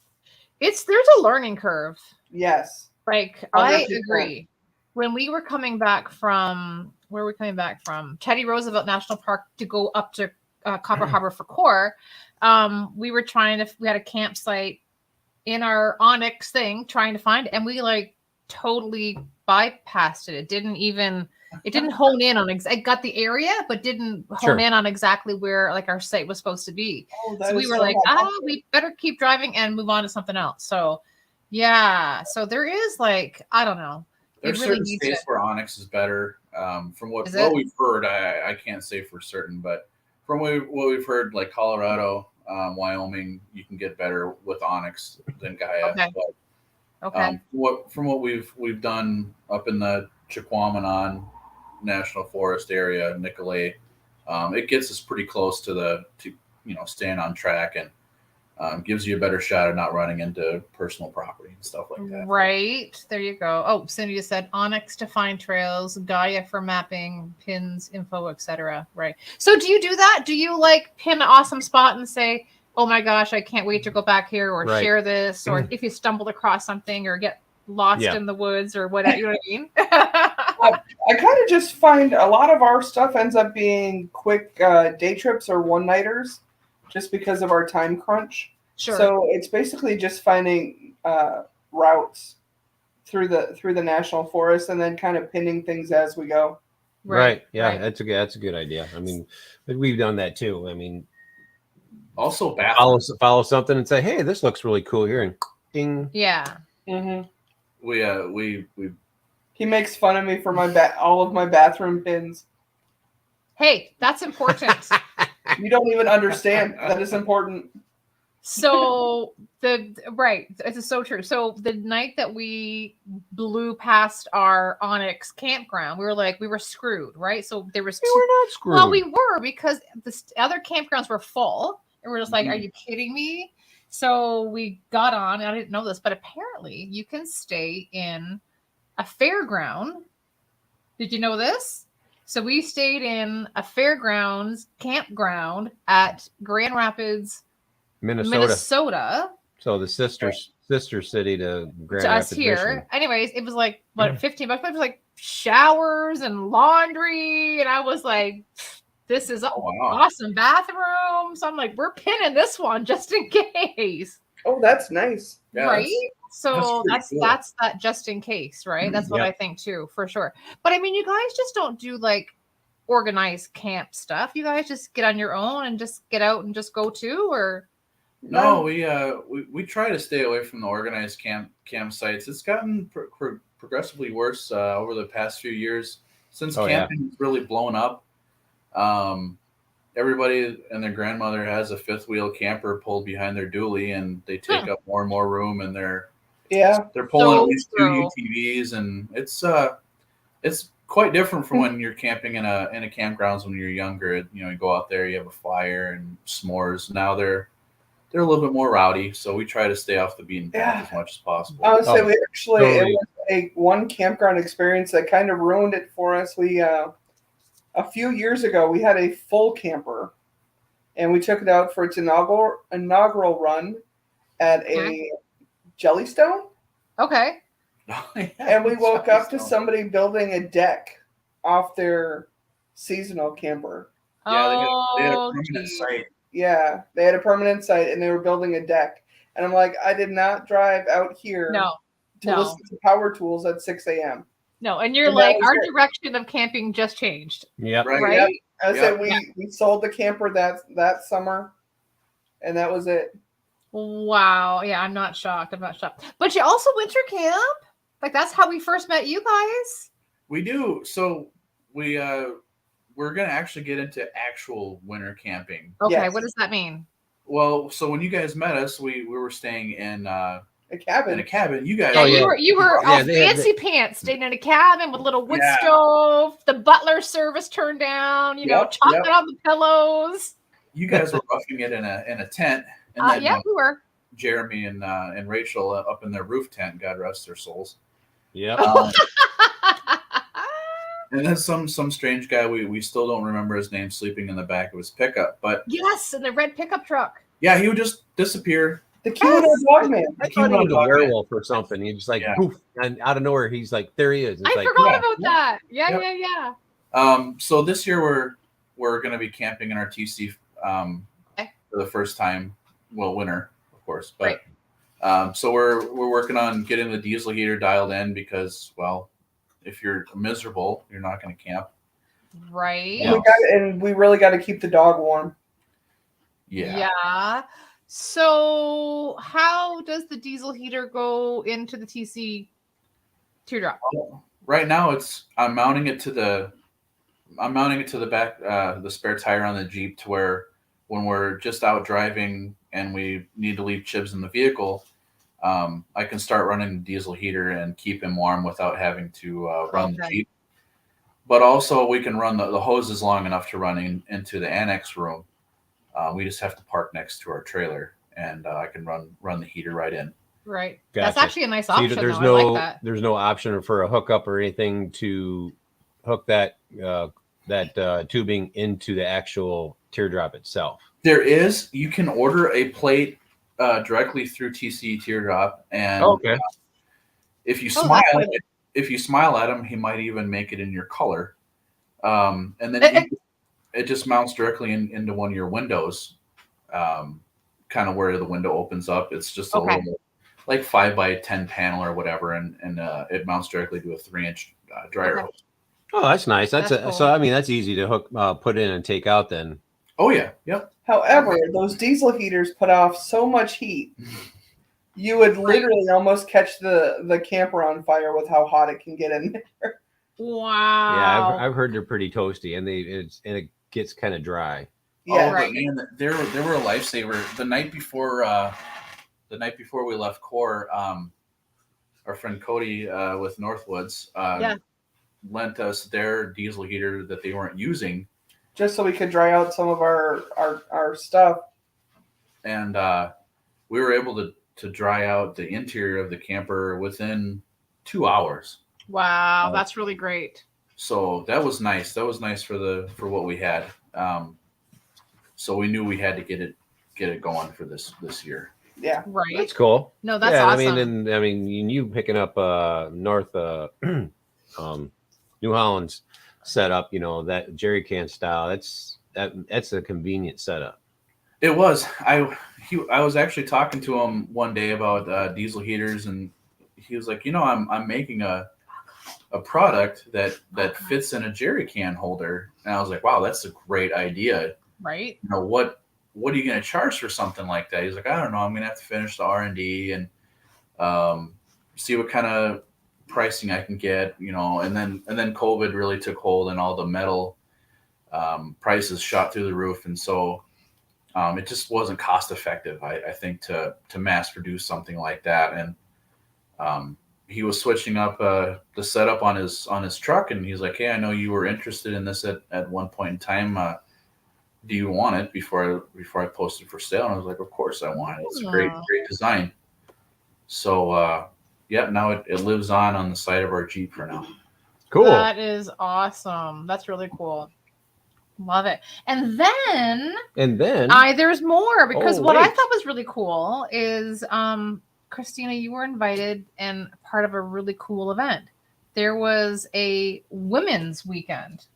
There's a learning curve. Yes. Like 100%. I agree. When we were coming back from Teddy Roosevelt National Park to go up to Copper Harbor for core, we had a campsite in our Onyx thing trying to find it, and we like totally bypassed it. It didn't hone in on it got the area, but didn't hone in on exactly where like our site was supposed to be. So we were like, we better keep driving and move on to something else. So yeah, so there is like, I don't know. There's certain states where Onyx is better. From what we've heard, I can't say for certain, but from what we've heard, like Colorado, Wyoming, you can get better with Onyx than Gaia. Okay. But, from what we've done up in the Chiquamanon National Forest area, Nicolay, it gets us pretty close to staying on track and gives you a better shot of not running into personal property and stuff like that. Right. There you go. Oh, Cindy just said Onyx to find trails, Gaia for mapping, pins, info, etc. Right. So do you do that? Do you like pin an awesome spot and say, oh my gosh, I can't wait to go back here, or share this, or if you stumbled across something or get lost in the woods or whatever, you know what I mean? I kind of just find a lot of our stuff ends up being quick day trips or one-nighters just because of our time crunch. Sure. So it's basically just finding routes through the national forest and then kind of pinning things as we go. Right. Yeah, that's a good idea. I mean, but we've done that too. I mean, also follow something and say, hey, this looks really cool here, and ding. Yeah. Mm-hmm. We He makes fun of me for all of my bathroom pins. Hey, that's important. You don't even understand. That is important. So it's so true. So the night that we blew past our Onyx campground, we were screwed, right? So there was we're not screwed. Well, we were, because the other campgrounds were full, and we're just like, are you kidding me? So we got on, and I didn't know this, but apparently you can stay in a fairground. Did you know this? So we stayed in a fairgrounds campground at Grand Rapids, Minnesota. So the sister city to Grand Rapids, us here. Michigan. Anyways, it was like $15, but it was like showers and laundry, and I was like, this is awesome bathroom. So I'm like, we're pinning this one just in case. Oh, that's nice. Yeah, right? So that's cool. That's that just in case, right? That's what I think too, for sure. But I mean, you guys just don't do like organized camp stuff. You guys just get on your own and just get out and just go to, or no, we try to stay away from the organized campsites. It's gotten progressively worse over the past few years since camping has really blown up. Everybody and their grandmother has a fifth wheel camper pulled behind their dually, and they take up more and more room, and they're pulling at least 2 UTVs, and it's quite different from when you're camping in a campgrounds when you're younger. You go out there, you have a fire and s'mores. Now they're a little bit more rowdy, so we try to stay off the beaten path as much as possible. I would say we actually it was one campground experience that kind of ruined it for us. We a few years ago, we had a full camper, and we took it out for its inaugural run at a Jellystone. Okay. And we woke up to somebody building a deck off their seasonal camper. Yeah, they had a permanent site. Yeah, they had a permanent site, and they were building a deck. And I'm like, I did not drive out here to listen to Power Tools at 6 a.m. No, and you're like, our direction of camping just changed. Yep. Right? I said we sold the camper that summer, and that was it. Wow. Yeah, I'm not shocked. But you also winter camp? Like, that's how we first met you guys? We do. So we're going to actually get into actual winter camping. Okay, Yes. what does that mean? Well, so when you guys met us, we were staying in A cabin. You guys, Yeah, you were Yeah, all they had fancy pants, staying in a cabin with a little wood Yeah. stove, the butler service turned down, chocolate on the pillows. you guys were roughing it in a tent, and then Yeah, we were. Jeremy and Rachel up in their roof tent. God rest their souls. Yep. And then some strange guy we still don't remember his name sleeping in the back of his pickup. But Yes, in the red pickup truck. yeah, he would just disappear. The cute dog man. I thought he was a werewolf or something. He just like poof, and out of nowhere he's like, there he is. It's I forgot about that. Yeah. So this year we're going to be camping in our TC for the first time. Well, winter, of course, but so we're working on getting the diesel heater dialed in because, well, if you're miserable, you're not going to camp. Right. Yeah. And we really got to keep the dog warm. Yeah. So how does the diesel heater go into the TC teardrop? Right now I'm mounting it to the back, the spare tire on the Jeep, to where when we're just out driving and we need to leave Chibbs in the vehicle, I can start running the diesel heater and keep him warm without having to run the Jeep. But also we can run the hoses long enough to run into the annex room. We just have to park next to our trailer, and I can run the heater right in. Right. Gotcha. That's actually a nice option. There's I like that. There's no option for a hookup or anything to hook that tubing into the actual teardrop itself. There is. You can order a plate directly through TC Teardrop, and if you smile at him, he might even make it in your color. And then it just mounts directly into one of your windows, kind of where the window opens up. It's just a little like 5x10 panel or whatever, and it mounts directly to a 3-inch dryer hose. Oh, that's nice. Cool. So I mean that's easy to hook, put in and take out then. Oh yeah, yep. However, those diesel heaters put off so much heat, you would literally almost catch the camper on fire with how hot it can get in there. Wow. Yeah, I've heard they're pretty toasty, and it gets kind of dry. Yeah, but man, they were a lifesaver. The night before we left Core, our friend Cody with Northwoods lent us their diesel heater that they weren't using, just so we could dry out some of our stuff. And we were able to dry out the interior of the camper within 2 hours. Wow, that's really great. So that was nice. That was nice for what we had. So we knew we had to get it going for this year. Yeah, right. That's cool. No, that's awesome. I mean, you picking up North New Holland's setup, that jerry can style. That's a convenient setup. It was. I was actually talking to him one day about diesel heaters, and he was like, I'm making a product that fits in a jerry can holder. And I was like, wow, that's a great idea. Right. What are you going to charge for something like that? He's like, I don't know. I'm going to have to finish the R&D and see what kind of pricing I can get, and then COVID really took hold, and all the metal prices shot through the roof. And so it just wasn't cost effective, I think, to mass produce something like that. And he was switching up the setup on his truck, and he's like, hey, I know you were interested in this at one point in time. Do you want it before I posted for sale? And I was like, of course I want it. It's a great design. So now it lives on the side of our Jeep for now. Cool. That is awesome. That's really cool. Love it. And then there's more, because what I thought was really cool is Christina, you were invited and part of a really cool event. There was a women's weekend.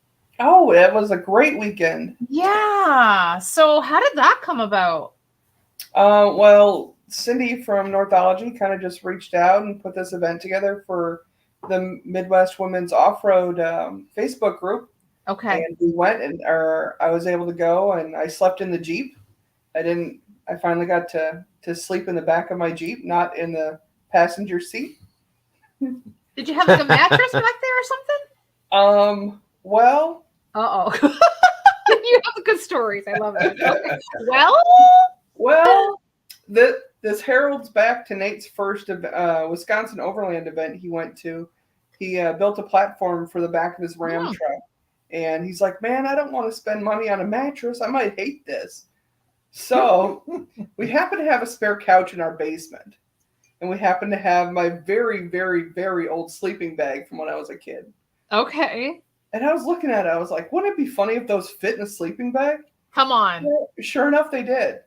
Oh, that was a great weekend. Yeah. So how did that come about? Well, Cindy from Northology kind of just reached out and put this event together for the Midwest Women's Off-Road Facebook group. Okay. And we went, and I was able to go, and I slept in the Jeep. I I finally got to sleep in the back of my Jeep, not in the passenger seat. Did you have like a mattress back there or something? Well. You have good stories. I love it. Okay. Well, this heralds back to Nate's first Wisconsin overland event he went to. He built a platform for the back of his Ram truck. And he's like, man, I don't want to spend money on a mattress. I might hate this. So we happen to have a spare couch in our basement. And we happen to have my very, very, very old sleeping bag from when I was a kid. Okay. And I was looking at it. I was like, wouldn't it be funny if those fit in a sleeping bag? Come on. Well, sure enough, they did.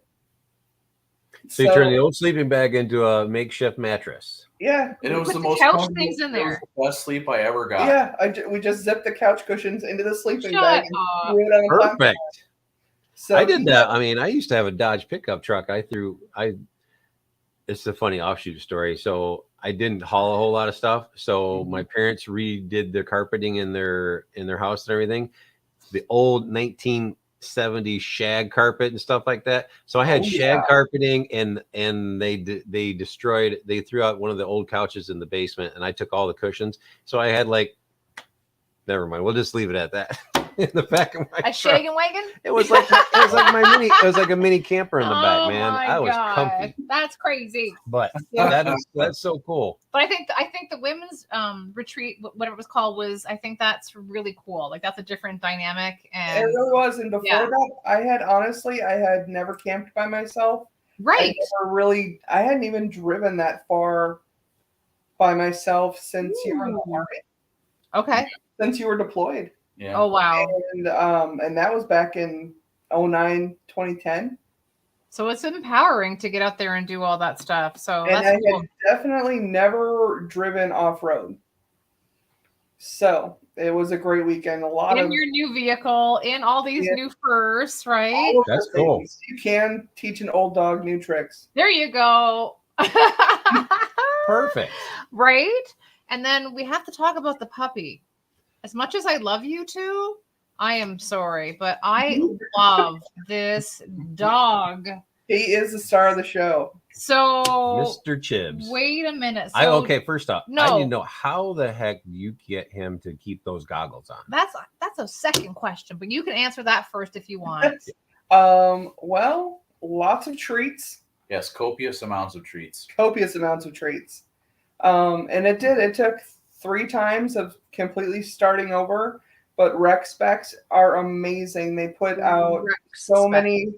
So you turn the old sleeping bag into a makeshift mattress. Yeah. And it was Put the the most couch things in there. It was the best sleep I ever got. Yeah, we just zipped the couch cushions into the sleeping Shut bag. up. And threw it on the platform. Perfect. So I did that. I mean, I used to have a Dodge pickup truck. It's a funny offshoot story. So I didn't haul a whole lot of stuff. So my parents redid the carpeting in their house and everything. The old 1970s shag carpet and stuff like that. So I had shag carpeting, and they threw out one of the old couches in the basement, and I took all the cushions. So I had never mind. We'll just leave it at that. In the back of my truck. shaggin' wagon? It was like a mini camper in the back, man. My I was God. comfy. That's crazy. But that's so cool. But I think the women's retreat, whatever it was called, I think that's really cool. Like that's a different dynamic. And It really was. And before that, I had never camped by myself. Right. I hadn't even driven that far by myself since you were in the Army. Okay. Since you were deployed. Yeah. Oh wow. And that was back in 2009, 2010. So it's empowering to get out there and do all that stuff. So And that's I cool. had definitely never driven off road. So it was a great weekend. In your new vehicle, in all these new firsts, right? That's cool. You can teach an old dog new tricks. There you go. Perfect. Right? And then we have to talk about the puppy. As much as I love you two, I am sorry, but I love this dog. He is the star of the show. So Mr. Chibbs. Wait a minute. So, First off, no. I need to know how the heck do you get him to keep those goggles on? That's a second question, but you can answer that first if you want. Well, lots of treats. Yes, copious amounts of treats. And it took 3 times of completely starting over, but rec specs are amazing. They put out so many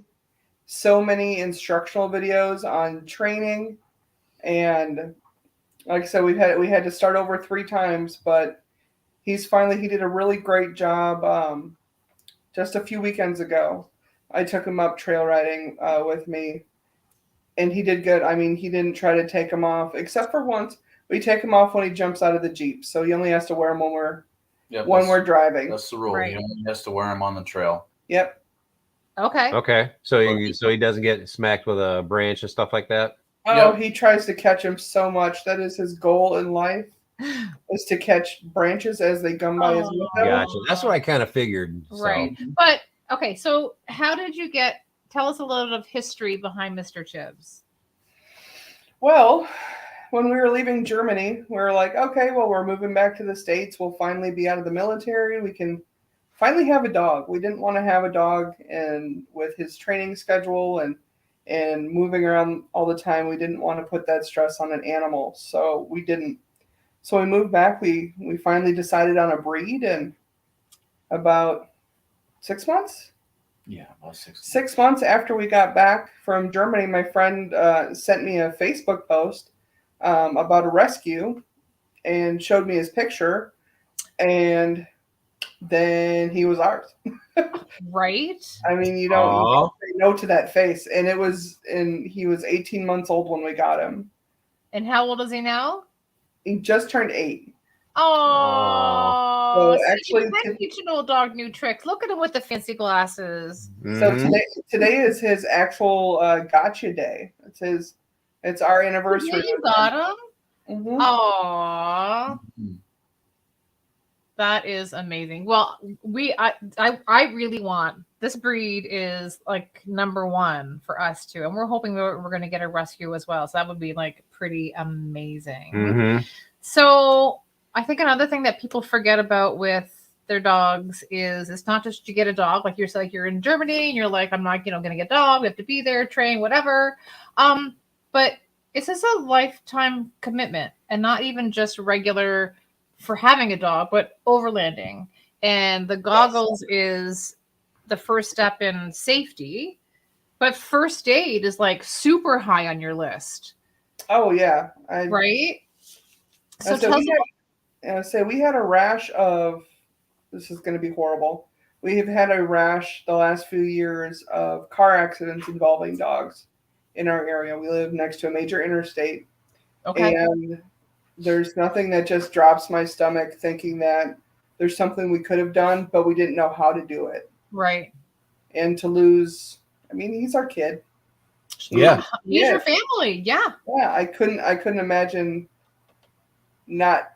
instructional videos on training, and like I said, we had to start over 3 times, but he did a really great job. Just a few weekends ago, I took him up trail riding with me, and he did good. I mean, he didn't try to take him off, except for once. We take him off when he jumps out of the Jeep, so he only has to wear them when we're driving. That's the rule. Right. He only has to wear them on the trail. Yep. Okay. So he doesn't get smacked with a branch and stuff like that. Oh, Yep. He tries to catch him so much. That is his goal in life, is to catch branches as they come by his window. Gotcha. That's what I kind of figured. So. Right. But okay, so how did you tell us a little bit of history behind Mr. Chibbs? Well, when we were leaving Germany, we were like, okay, well, we're moving back to the States. We'll finally be out of the military. We can finally have a dog. We didn't want to have a dog, and with his training schedule and moving around all the time, we didn't want to put that stress on an animal. So we didn't. So we moved back. We finally decided on a breed, and about 6 months. Yeah, about 6 6 months after we got back from Germany, my friend sent me a Facebook post about a rescue and showed me his picture, and then he was ours. Right. I mean, you don't say no to that face. And he was 18 months old when we got him. And how old is he now? He just turned 8. Oh, So so actually, you can teach an old dog new tricks. Look at him with the fancy glasses. So today is his actual gotcha day. It's our anniversary. Yeah, you got him. Mm-hmm. Aww. That is amazing. Well, I really want this breed is like number one for us too, and we're hoping we're going to get a rescue as well. So that would be like pretty amazing. Mm-hmm. So I think another thing that people forget about with their dogs is it's not just you get a dog like you're in Germany and you're like I'm not going to get a dog. We have to be there, train, whatever. But it's just a lifetime commitment, and not even just regular for having a dog, but overlanding. And the goggles is the first step in safety, but first aid is like super high on your list. Oh yeah, right. So we had a rash of. This is going to be horrible. We have had a rash the last few years of car accidents involving dogs in our area. We live next to a major interstate. Okay. And there's nothing that just drops my stomach thinking that there's something we could have done, but we didn't know how to do it. Right. And to lose, I mean, he's our kid. Yeah. He's your family. Yeah. Yeah. I couldn't imagine not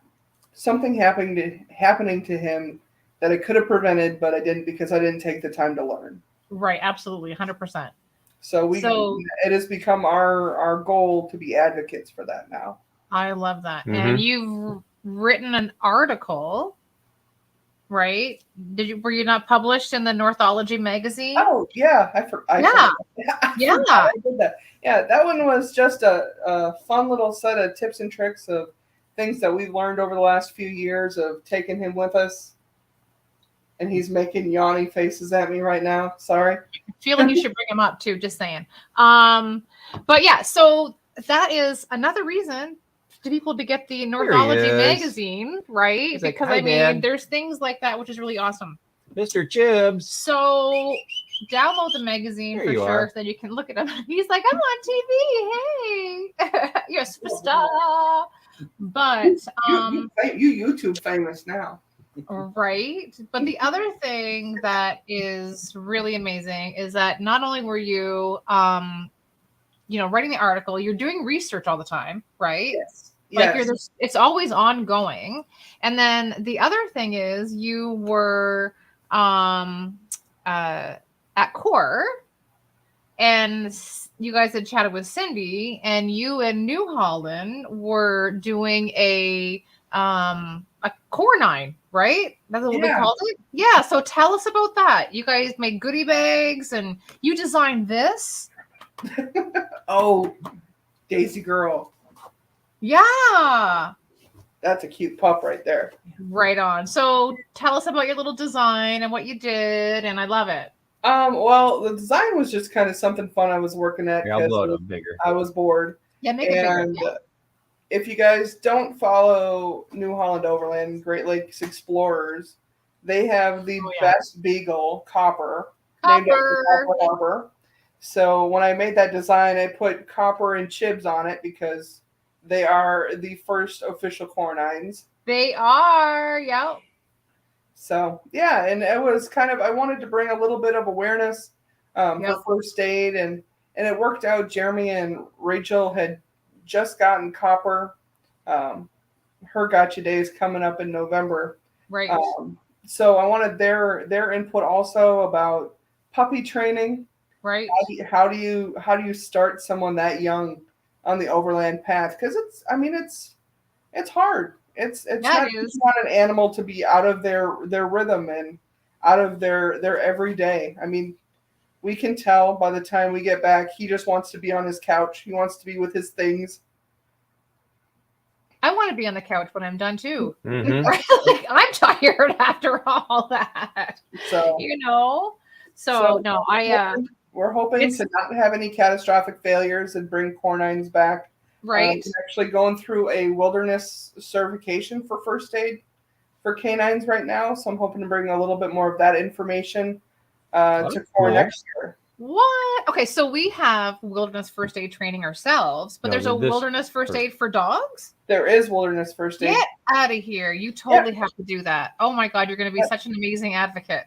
something happening to him that I could have prevented, but I didn't because I didn't take the time to learn. Right. Absolutely. 100%. So it has become our goal to be advocates for that now. I love that. Mm-hmm. And you've written an article, right? Were you not published in the Northology magazine? Oh yeah, I Yeah. I did that. Yeah, that one was just a fun little set of tips and tricks of things that we've learned over the last few years of taking him with us. And he's making yawning faces at me right now. Sorry. I feel like you should bring him up too, just saying. But yeah, so that is another reason to people to get the Northology magazine, right? He's because like, "Hi, Dad." there's things like that, which is really awesome. Mr. Chibbs. So download the magazine for sure, so that you can look at him. He's like, I'm on TV. Hey, you're a superstar. But you YouTube famous now. Right. But the other thing that is really amazing is that not only were you, writing the article, you're doing research all the time, right? Yes. Like it's always ongoing. And then the other thing is you were at CORE, and you guys had chatted with Cindy, and you and New Holland were doing a core 9, right? That's what we called it. Yeah. So tell us about that. You guys made goodie bags, and you designed this. Oh, Daisy girl. Yeah. That's a cute pup right there. Right on. So tell us about your little design and what you did, and I love it. Well, the design was just kind of something fun I was working at. Yeah, I'll blow it up bigger. I was bored. Yeah, make it bigger. Yeah. If you guys don't follow New Holland Overland, Great Lakes Explorers, they have the best beagle, Copper, named after Copper Harbor. So when I made that design, I put Copper and Chibbs on it because they are the first official core 9s. They are, yep. So yeah, and it was I wanted to bring a little bit of awareness for first aid, and it worked out. Jeremy and Rachel had just gotten Copper. Her gotcha day is coming up in November. Right. So I wanted their input also about puppy training. Right. How do you start someone that young on the overland path? Because it's hard. It's not an animal to be out of their rhythm and out of their everyday. I mean, we can tell by the time we get back, he just wants to be on his couch. He wants to be with his things. I want to be on the couch when I'm done too. Mm-hmm. Like, I'm tired after all that. So we're hoping to not have any catastrophic failures and bring core 9s back. Right. I'm actually going through a wilderness certification for first aid for canines right now. So I'm hoping to bring a little bit more of that information to CORE next year. What? Okay, so we have wilderness first aid training ourselves, but there's a wilderness first aid for dogs? There is wilderness first aid. Get out of here. You totally have to do that. Oh my God, you're going to be such an amazing advocate.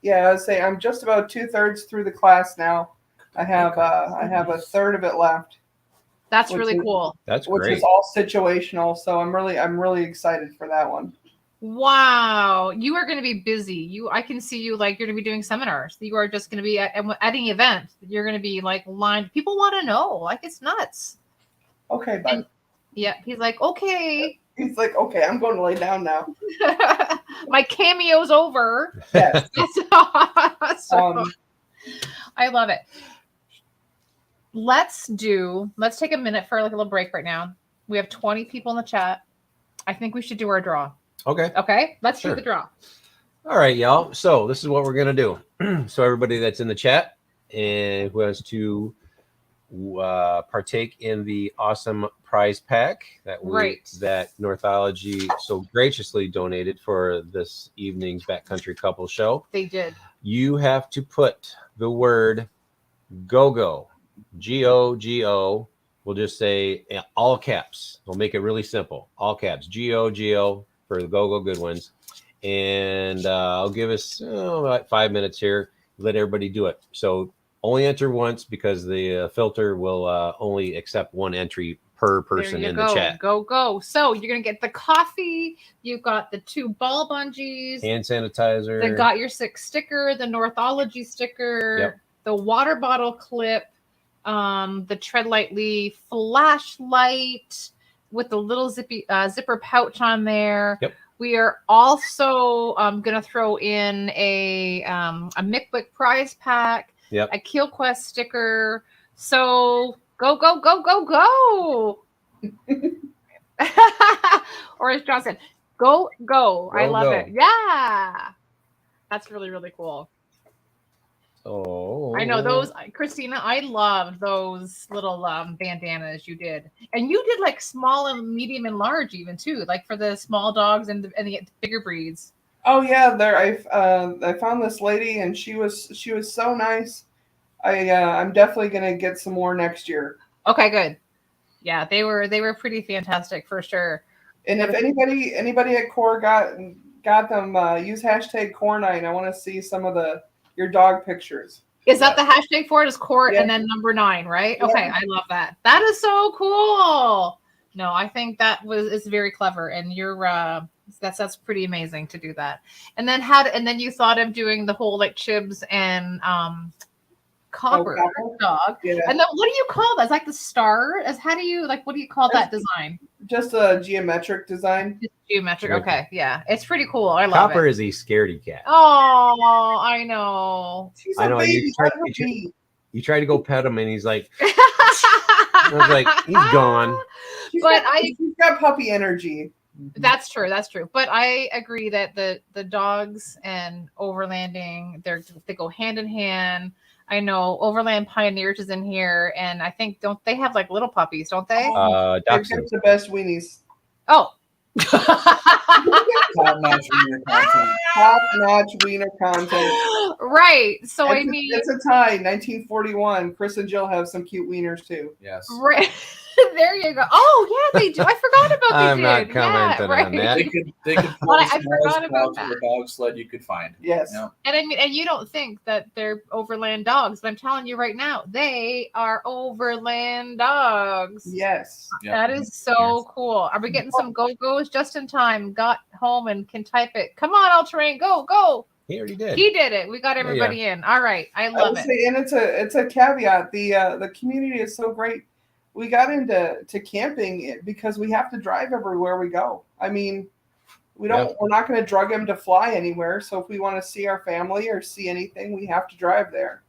Yeah, I would say I'm just about 2/3 through the class now. I have a third of it left. That's really cool. That's great. Which is all situational, so I'm really excited for that one. Wow, you are going to be busy. I can see you like you're going to be doing seminars. You are just going to be at any event. You're going to be like lined. People want to know. Like it's nuts. Okay, bud. And, yeah, he's like, okay. He's like, okay, I'm going to lay down now. My cameo's over. Yes. So, I love it. Let's take a minute for like a little break right now. We have 20 people in the chat. I think we should do our draw. Okay. Let's do the draw. All right, y'all. So this is what we're going to do. So everybody that's in the chat and who has to partake in the awesome prize pack that Northology so graciously donated for this evening's Backcountry Couple Show. They did. You have to put the word GoGo, GOGO. We'll just say all caps. We'll make it really simple. All caps, GOGO for the Go Goodwins. And I'll give us about 5 minutes here. Let everybody do it. So only enter once because the filter will only accept one entry per person in the chat. Go. So you're going to get the coffee. You've got the 2 ball bungees. Hand sanitizer. They got your 6 sticker, the Northology sticker, the water bottle clip, the Tread Lightly flashlight with the little zipper pouch on there. Yep. We are also going to throw in a McWick prize pack, a Kill Quest sticker. So go. Or as John said, go. I love it. Yeah. That's really, really cool. Oh, I know those, Christina. I loved those little bandanas you did, and you did like small and medium and large even too, like for the small dogs and the bigger breeds. Oh yeah, I found this lady and she was so nice. I'm definitely gonna get some more next year. Okay, good. Yeah, they were pretty fantastic for sure. And if anybody at Core got them, use hashtag Core9. I want to see some of your dog pictures. Is that the hashtag for it? Is Core and then number 9, right? Yeah. Okay, I love that. That is so cool. No, I think that is very clever, and you're that's pretty amazing to do that. And then you thought of doing the whole like Chibbs and Copper dog. Yeah. And then what do you call that? It's like the star. What do you call that design? Just a geometric design. Just geometric. Okay. Yeah. It's pretty cool. I love it. Copper is a scaredy cat. Oh, I know. I know. You try to go pet him and he's like, I was like, he's gone. She's got puppy energy. That's true. But I agree that the dogs and overlanding, they go hand in hand. I know Overland Pioneers is in here, and I think don't they have like little puppies, don't they? They're the best weenies. Oh. Top-notch wiener content. Right. So it's a tie. 1941. Chris and Jill have some cute wieners too. Yes. Right. There you go. Oh yeah, they do. I forgot about I'm not commenting on that. They could pull the smallest dog to the dog sled you could find. Yes. Yeah. And you don't think that they're overland dogs, but I'm telling you right now, they are overland dogs. Yes. That is so cool. Are we getting some Go-Go's just in time? Got home and can type it. Come on, All Terrain, go. He already did. He did it. We got everybody in. All right. I love it. And it's a caveat. The community is so great. We got into camping because we have to drive everywhere we go. I mean, we're not going to drug him to fly anywhere. So if we want to see our family or see anything, we have to drive there.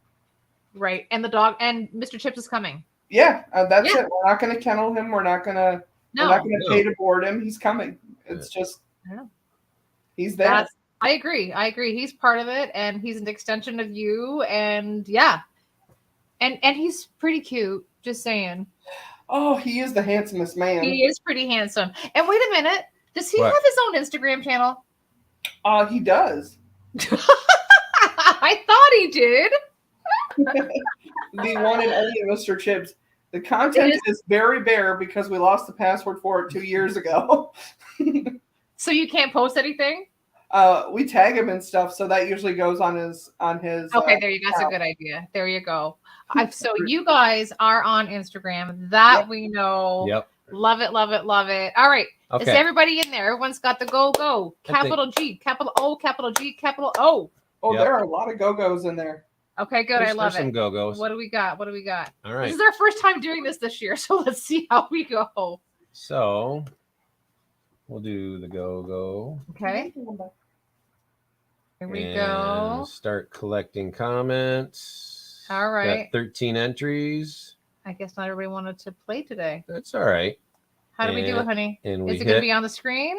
Right. And the dog and Mr. Chibbs is coming. Yeah, that's it. We're not going to kennel him. We're not going to pay to board him. He's coming. It's just he's there. I agree. He's part of it, and he's an extension of you. And and he's pretty cute. Just saying. Oh, he is the handsomest man. He is pretty handsome. And wait a minute, does he have his own Instagram channel? He does. I thought he did. The one and only Mr. Chibbs. The content is very bare because we lost the password for it 2 years ago. So you can't post anything? We tag him and stuff, so that usually goes on his. Okay, there you go. That's a good idea. There you go. So you guys are on Instagram. That we know. Yep. Love it, love it, love it. All right. Is Okay. everybody in there? Everyone's got the GoGo. Capital G, capital O, capital G, capital O. Oh, Yep. there are a lot of Go-Go's in there. Okay, good. I love There's some it. Go-Go's. What do we got? What do we got? All right. This is our first time doing this year, so let's see how we go. So we'll do the Go-Go. Okay. Here we and go. Start collecting comments. All right. Got 13 entries. I guess not everybody wanted to play today. That's all right. How do we do it, honey? And Is it going to be on the screen?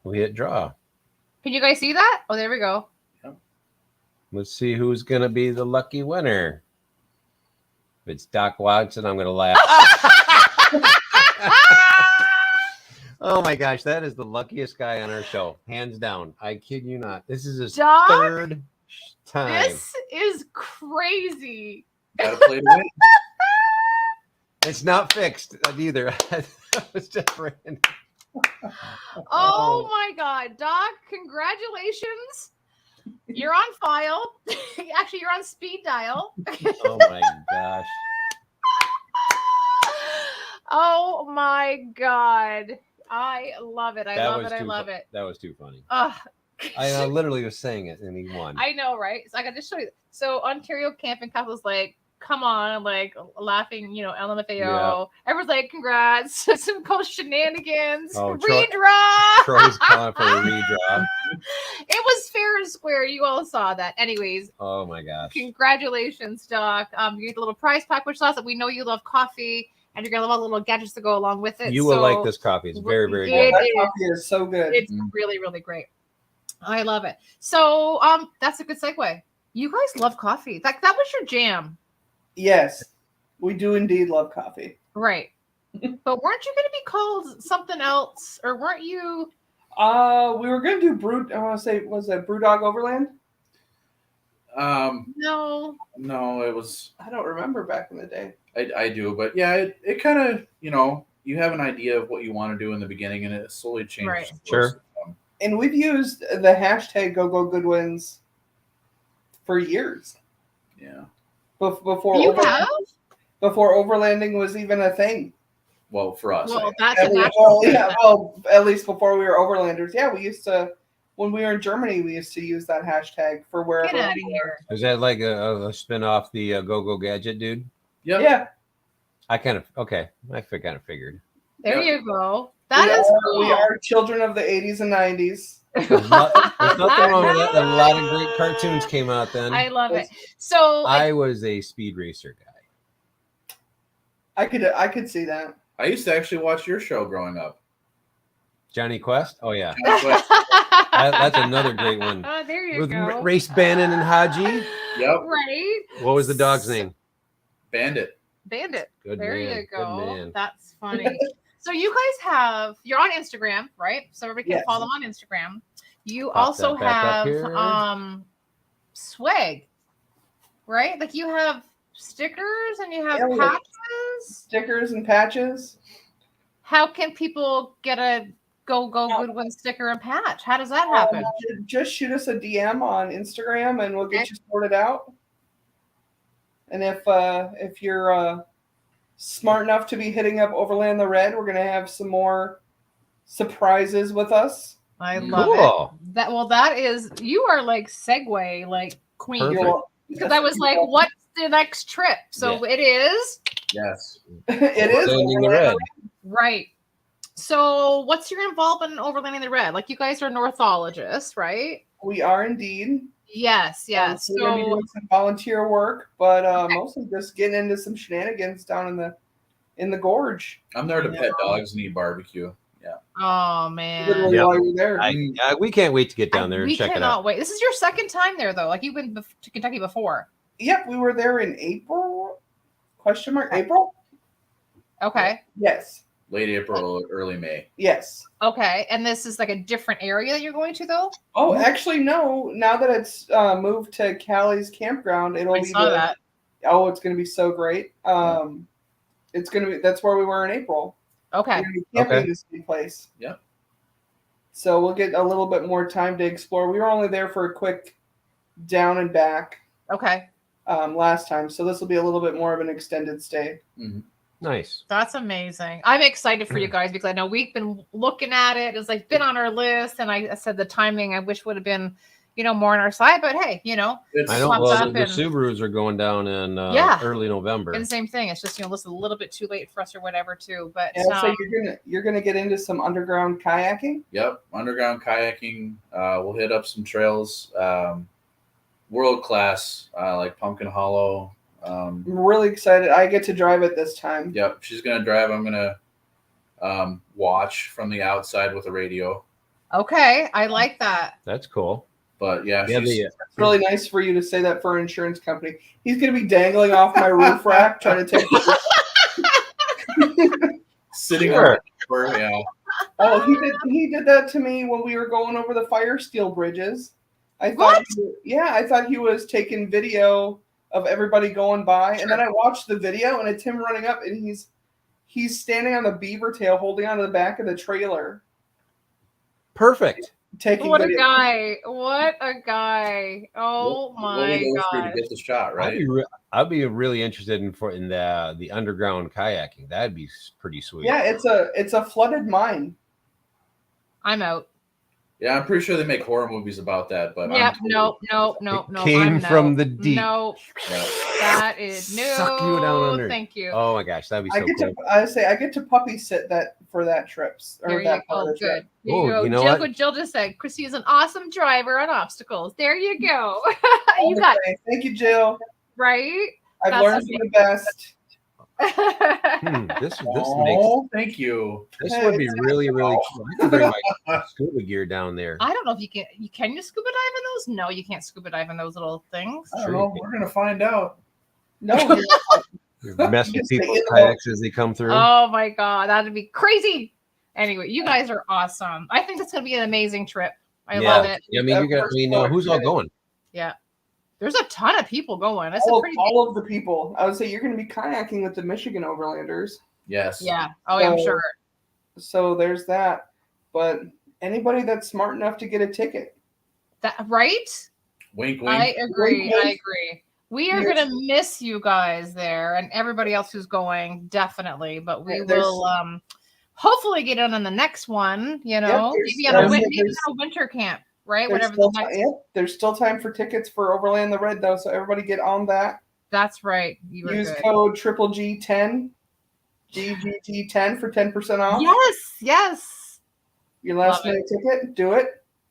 we hit draw. Can you guys see that? Oh, there we go. Let's see who's going to be the lucky winner. If it's Doc Watson, I'm going to laugh. Oh my gosh, that is the luckiest guy on our show, hands down. I kid you not. This is his Doc, third time. this is crazy. Gotta play to win. It's not fixed either. It's just random. Oh my God, Doc, congratulations. You're on file. Actually, you're on speed dial. Oh my gosh. Oh my God. I love it. I love it. I love it. That was too funny. Ugh. I literally was saying it and he won. I know, right? So I got to show you. So Ontario Camping Couple's like, come on, like laughing, you know, LMFAO. Yeah. Everyone's like, congrats. Some cool shenanigans. Oh, Troy- Redraw. Troy's calling for a redraw. It was fair and square. You all saw that. Anyways, Oh my gosh. congratulations, Doc. You get the little prize pack, which says that we know you love coffee and you're going to love all the little gadgets to go along with it. You will like this coffee. It's very, very It good. That is. coffee is so good. It's really, really great. I love it. So that's a good segue. You guys love coffee. That was your jam. Yes, we do indeed love coffee. Right. But weren't you going to be called something else? Or weren't you? We were gonna do brew. I want to say, was it Brewdog Overland? No. No, it was. I don't remember back in the day. I do, but yeah, it kind of, you know, you have an idea of what you want to do in the beginning, and it slowly changes. Right. Sure. And we've used the hashtag Go Goodwins for years. Yeah. Before You have? before overlanding was even a thing. Well, for us. Well, I- that's a At natural. well, at least before we were overlanders. Yeah, we used to. When we were in Germany, we used to use that hashtag for wherever. Get out of we were. here. Is that like a spin off the Go-Go Gadget dude? Yep. Yeah. I kind of figured. There Yep. you go. That is cool. We are children of the 80s and 90s. There's nothing wrong with that. A lot of great cartoons came out then. I love it. So I was a speed racer guy. I could see that. I used to actually watch your show growing up. Johnny Quest? Oh yeah. But, That's another great one. Oh, there you With go. Race Bannon and Haji. Yep. Right. What was the dog's name? Bandit. Bandit. Good There man. you Good go. man. That's funny. So you guys you're on Instagram, right? So everybody can Yes. follow them on Instagram. You Pop also that back up have here. swag, right? Like you have stickers and you have Yeah, we have patches. Stickers and patches. How can people get a Go Goodwins sticker and patch? How does that happen? Just shoot us a DM on Instagram and we'll get you sorted out. And if you're smart enough to be hitting up Overland the Red, we're gonna have some more surprises with us. I love Cool. it. That is you are like segue like queen. Perfect. Because I was like, what's the next trip? So it is Yes. It is Overlanding the Overland Red. right. So what's your involvement in Overlanding the Red? Like you guys are Northologists, right? We are indeed. Yes, yes. We're gonna be So doing some volunteer work, but mostly just getting into some shenanigans down in the gorge. I'm there to pet dogs and eat barbecue. Yeah. oh man. Literally Yep. while you're there. We can't wait to get down there and We check it cannot out. wait. This is your second time there though. Like you've been to Kentucky before. Yep, we were there in April. Question mark April? Okay. Yes. Late April, early May. Yes. Okay. And this is like a different area that you're going to though? Oh, actually, no. Now that it's moved to Callie's campground, it'll I be saw that. Oh, it's going to be so great. It's going to be. That's where we were in April. Okay. We're going to be camping Okay. in the same place. Yep. So we'll get a little bit more time to explore. We were only there for a quick down and back Okay. last time, so this will be a little bit more of an extended stay. Mhm. Nice. That's amazing. I'm excited for you guys because I know we've been looking at it. It's like been on our list, and I said the timing I wish would have been, more on our side. But hey, It's I know. pops Well, up the and- Subarus are going down in early November. and same thing. It's just it's a little bit too late for us or whatever too. But Yeah, so you're gonna get into some underground kayaking. Yep, underground kayaking. We'll hit up some trails, world class, like Pumpkin Hollow. I'm really excited. I get to drive it this time. Yep, she's gonna drive. I'm gonna watch from the outside with a radio. okay, I like that. That's cool. But yeah, Yeah, It's really nice for you to say that for an insurance company. He's going to be dangling off my roof rack trying to take. sitting Sure. on the floor, yeah. Oh, he did that to me when we were going over the fire steel bridges. I What? thought he was taking video of everybody going by, and then I watched the video, and it's him running up, and he's standing on the beaver tail, holding onto the back of the trailer, Perfect. taking What a video. guy! What a guy! Oh What my we go through to god! get the shot, right? I'd be really interested in the underground kayaking. That'd be pretty sweet. Yeah, it's a flooded mine. I'm out. Yeah, I'm pretty sure they make horror movies about that, but Yep. I'm No. It came from the deep. No. Yeah. That is no. Suck you down under. Thank you. Oh my gosh, that'd be so cool. I get to puppy sit for that trips or There you that go. part of the trip. Good. There Oh, you go. you know Jill, what? Jill just said Christy's an awesome driver on obstacles. There you go. You got it, Thank you, Jill. right? I've That's learned from the best. This makes Oh, thank you. this would be really really cool. I could bring my scuba gear down there. I don't know if you can you scuba dive in those? No, you can't scuba dive in those little things. I don't know. We're gonna find out. No, Mess with Just take people's it kayaks as they come through. Oh my god, that'd be crazy. Anyway, you guys are awesome. I think that's gonna be an amazing trip. I love it. Yeah, I mean, who's all going? Yeah. There's a ton of people going. That's a all, pretty all of the people. I would say you're going to be kayaking with the Michigan Overlanders. Yes. Yeah. Oh, yeah, I'm So- sure. So there's that. But anybody that's smart enough to get a ticket. That right? Wink, wink. I agree. Wink, wink. I agree. We are Yes. gonna miss you guys there and everybody else who's going, definitely. But we Yeah, there's- will hopefully get in on the next one, maybe there's- on a there's- winter camp, right? There's Whatever still, the next there's still time for tickets for Overland the Red, though. So everybody get on that. That's right. You were Use good. code GGG10, GGG10 for 10% off. Yes. Your last Love minute ticket. Do it.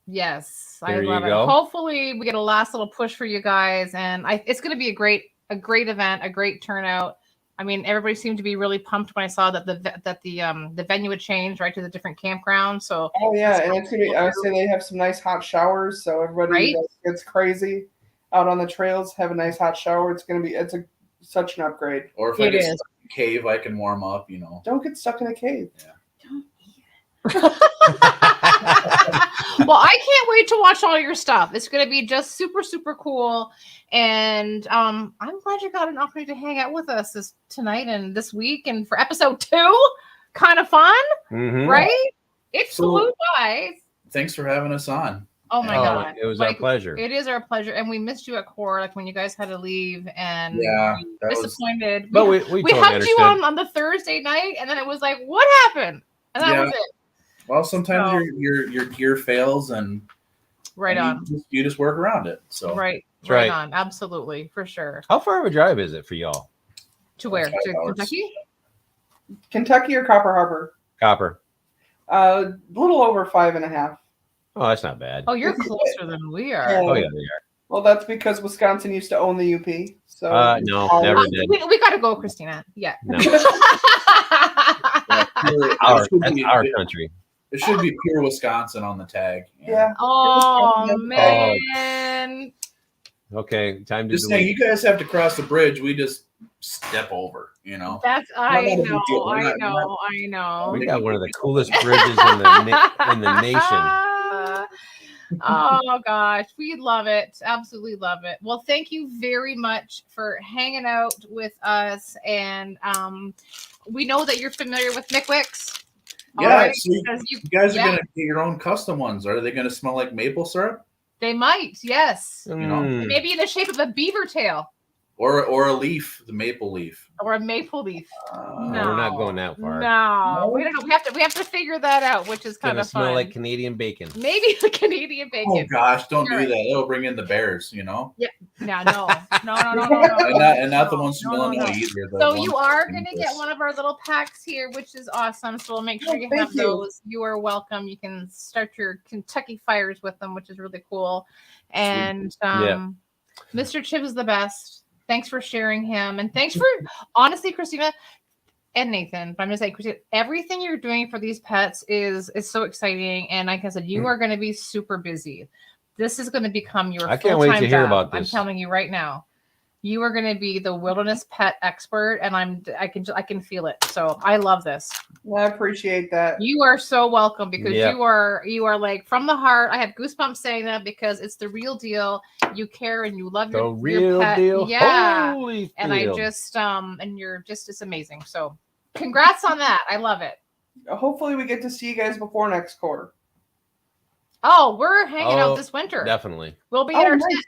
Yes. There I you love it. go. Hopefully we get a last little push for you guys. And it's gonna be a great event, a great turnout. I mean, everybody seemed to be really pumped when I saw that the venue would change right to the different campgrounds. So Oh yeah, and it's gonna be. I would say they have some nice hot showers, so everybody Right? that gets crazy out on the trails have a nice hot shower. It's such an upgrade. Or if I It get is. stuck in a cave, I can warm up. Don't get stuck in a cave. well, I can't wait to watch all your stuff. It's going to be just super, super cool. And I'm glad you got an opportunity to hang out with us tonight and this week and for episode 2. Kind of fun, Mhm. right? It So- flew by. Thanks for having us on. Oh my Oh, God. it was our Like, pleasure. It is our pleasure. And we missed you at core, like when you guys had to leave and Yeah, we that was- disappointed. But we we totally hugged you understood. on the Thursday night and then it was like, what happened? And that Yeah. was it. Well, sometimes So- your gear fails, and Right on. you just work around it. So Right. That's Right right. on. Absolutely. For sure. How far of a drive is it for y'all? To where? 5 To hours. Kentucky? Kentucky or Copper Harbor? Copper. A little over 5.5. Oh, that's not bad. Oh, you're closer than we are. Yeah. Oh yeah, they Well, that's because Wisconsin used to own the UP. So are. No, Oh, never did. We got to go, Christina. Yeah. No, yeah, that's our country. It should be pure Wisconsin on the tag. yeah. Oh, Oh. man. Okay, time to Just saying, delete. you guys have to cross the bridge. We just step over. That's, I Not a big know. deal. We're I not- know. I know. We got one of the coolest bridges in the nation. Oh gosh, we love it. Absolutely love it. Well, thank you very much for hanging out with us. And we know that you're familiar with McWicks. Yeah, Alright, so you because guys are yeah. gonna get your own custom ones. Are they gonna smell like maple syrup? They might, yes. know, Mm. Maybe in the shape of a beaver tail. Or a leaf, the maple leaf. Or a maple leaf. No, we're not going that far. No, we don't know. We have to figure that out, which is kind Gonna of smell fun. like Canadian bacon. Maybe the Canadian bacon. Oh gosh, don't You're do right. that. It'll bring in the bears, you know. Yeah. No. No. And not the ones from No. Illinois either. So you are going to get one of our little packs here, which is awesome. So we'll make sure you have those. You are welcome. You can start your Kentucky fires with them, which is really cool. And Mr. Chibbs is the best. Thanks for sharing him. And thanks for, honestly, Christina and Nathan, but I'm going to say, Christina, everything you're doing for these pets is so exciting. And like I said, you are going to be super busy. This is going to become your I can't wait to hear job. about this. I'm telling you right now. You are going to be the wilderness pet expert, and I can feel it. So I love this. I appreciate that. You are so welcome because you are like from the heart. I have goosebumps saying that because it's the real deal. You care and you love your pet. Deal. Yeah. Holy and field. I just and you're just it's amazing. So congrats on that. I love it. Hopefully we get to see you guys before next quarter. Oh, we're hanging out this winter. Definitely. We'll be in our tent.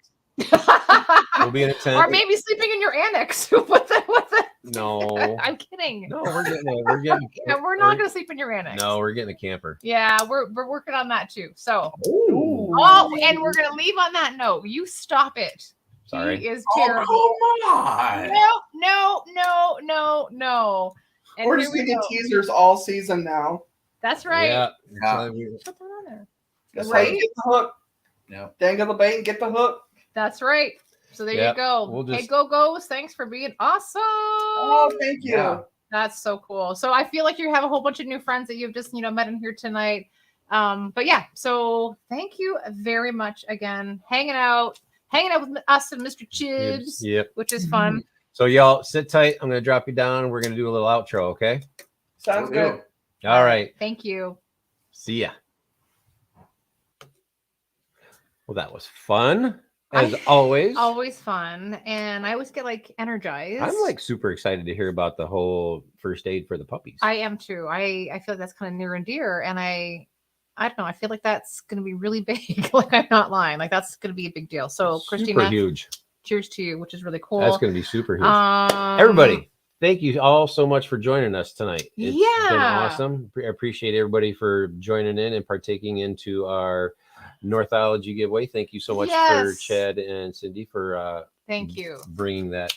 We'll be in a tent. Or maybe sleeping in your annex. with the No. I'm kidding. No, we're getting we're not gonna sleep in your annex. No, we're getting a camper. Yeah, we're working on that too. So Ooh. and we're gonna leave on that note. You stop it. Sorry. He is terrible. Come on. No. And We're here just we getting go. teasers all season now. That's right. Yeah. Put that on there. That's Right? how you get the hook. Yeah. Dangle the bait and get the hook. That's right. So there you go. We'll Hey, just- Go-Go's, thanks for being awesome. Oh, thank you. Yeah. That's so cool. So I feel like you have a whole bunch of new friends that you've just, met in here tonight. But yeah, so thank you very much again. Hanging out with us and Mr. Chibbs, Yep. which is fun. So y'all sit tight. I'm gonna drop you down. We're gonna do a little outro, okay? Sounds good. All right. Thank you. See ya. Well, that was fun. As always. Always fun. And I always get like energized. I'm like super excited to hear about the whole first aid for the puppies. I am too. I feel like that's kind of near and dear. And I don't know. I feel like that's going to be really big. Like I'm not lying. Like that's going to be a big deal. So Christina, super huge. Cheers to you, which is really cool. That's going to be super huge. Everybody, thank you all so much for joining us tonight. It's been awesome. I appreciate everybody for joining in and partaking into our Northology giveaway. Thank you so much for Chad and Cindy for thank you bringing that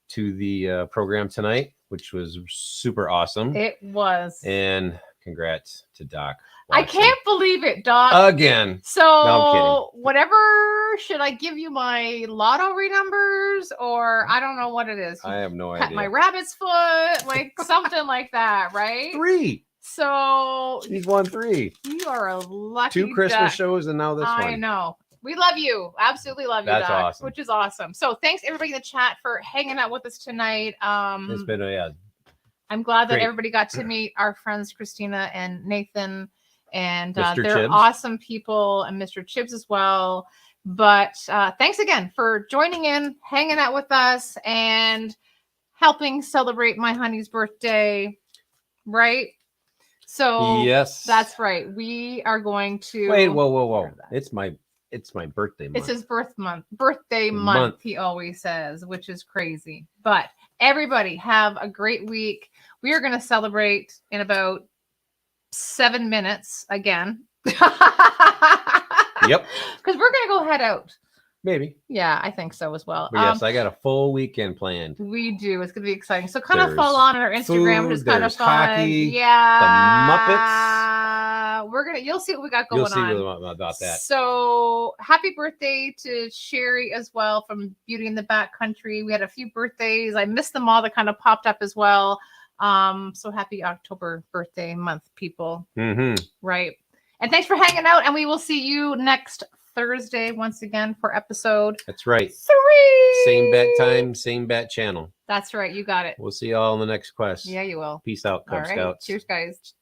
to the program tonight, which was super awesome. It was. And congrats to Doc. I can't believe it, Doc. Again. So No, whatever, should I give you my lottery numbers or I don't know what it is? I have no Cut idea. my rabbit's foot, like something like that, right? 3. So He's won 3. you are a lucky 2 Christmas duck. shows and now this one. I know. We love you. Absolutely love you, That's Doc, awesome. which is awesome. So thanks everybody in the chat for hanging out with us tonight. It's been I'm glad that great. everybody got to meet our friends Christina and Nathan, and Mr. they're Chibbs. awesome people, and Mr. Chibbs as well. But thanks again for joining in, hanging out with us, and helping celebrate my honey's birthday. Right? So yes, that's right. We are going to wait. Whoa! It's my birthday month. It's his birthday month. He always says, which is crazy. But everybody have a great week. We are going to celebrate in about 7 minutes again. Yep. Because we're going to go head out. Maybe. Yeah, I think so as well. But yes, I got a full weekend planned. We do. It's going to be exciting. So kind of There's follow on our Instagram, which is kind of there's fun. hockey, Yeah. We're going to, you'll see what we got going on. You'll see about that. So happy birthday to Sherry as well from Beauty in the Backcountry. We had a few birthdays. I missed them all that kind of popped up as well. So happy October birthday month, people. Mm-hmm. Right. And thanks for hanging out. And we will see you next Thursday once again for episode That's right. 3. Same bat time, same bat channel. That's right. You got it. We'll see you all in the next quest. Yeah, you will. Peace out, Cub All right. Scouts. Cheers, guys.